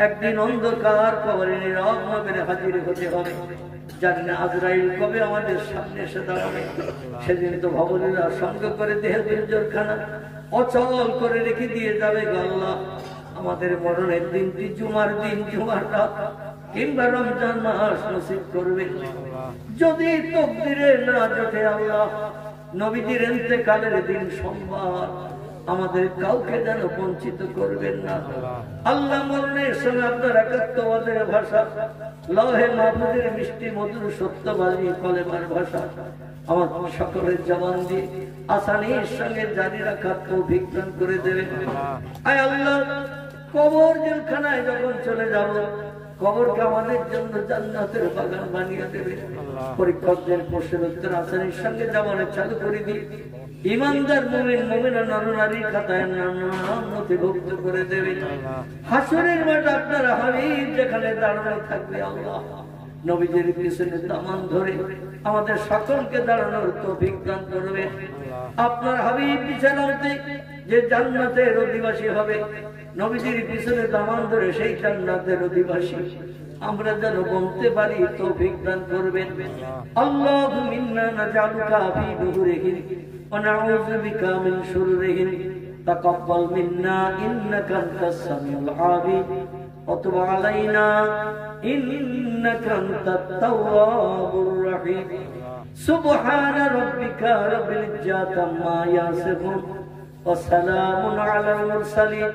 একদিন অন্ধকার কবরে নীরব নবীর হাজির হতে হবে। জানি না আজরাইল কবে আমাদের সামনে এসে দাঁড়াবে। সেদিন তো ভবলীলা সঙ্গ করে দেহে দুর্জরখানা অচল করে রেখে দিয়ে যাবে। আল্লাহ আমাদের মরণের দিনটি জুমার দিন, জুমার রাত কিংবা রমজান মাস নসিব করবে। যদি তকদিরে না জোটে আল্লাহ নবীজির ইন্তেকালের দিন সোমবার, আমাদের কাউকে যেন বঞ্চিত করবেন না। আল্লাহ মরণের সময় আপনার একাত্মবাদের ভাষা, লৌহে মাহফুজের মিষ্টি মধুর সত্যবাদী কলেমার ভাষা আমার সকলের জবান দিয়ে আসানির সঙ্গে জারি রাখার তৌফিক দান করে দেবেন। আয় আল্লাহ, কবর জেলখানায় যখন চলে যাব কবরকে আমাদের জন্য জান্নাতের বাগান বানিয়ে দেবে। পরীক্ষকদের প্রশ্নের উত্তর আসানির সঙ্গে জবানে চালু করে দিই। ইমানদার মুমিন মুমিনা নরনারীর খাতায় নাম নথিভুক্ত করে দেবে। হাসরের মাঠ আপনার হাবিব যেখানে দাঁড়ানো থাকবে আল্লাহ নবীজির পিছনে দামান ধরে আমাদের সকলকে দাঁড়ানোর তৌফিক দান করবে। আপনার হাবিব বিছানাতে যে জান্নাতের অধিবাসী হবে, নবীজির পিছনে দামান ধরে সেই জান্নাতের অধিবাসী আমরা যেন বলতে পারি তৌফিক দান করবেন। আল্লাহু মিন্না নাজালুকা ফি দুহুরিহিম ওয়া নাউযু বিকা মিন শুরুরিহিম তাকাব্বাল মিন্না ইন্নাকা আনতাস সামিউল আলিম ওয়া তুব আলাইনা ইন্নাকা আনতাত তাওয়াবুর রহিম। সুবহান রাব্বিকা রাব্বিল ইজ্জাতি আম্মা ইয়াসিফুন ওয়া সালামুন আলাল মুরসালিন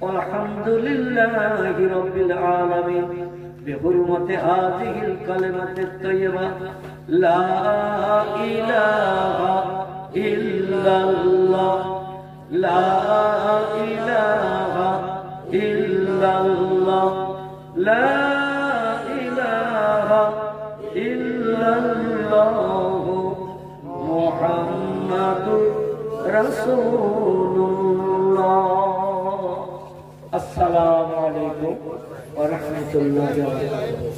ওয়ালহামদুলিল্লাহি রাব্বিল আলামিন। بحرمة هذه الكلمة الطيبة لا إله إلا الله لا إله إلا الله لا إله إلا الله محمد رسول الله। السلام عليكم ورحمة الله وبركاته।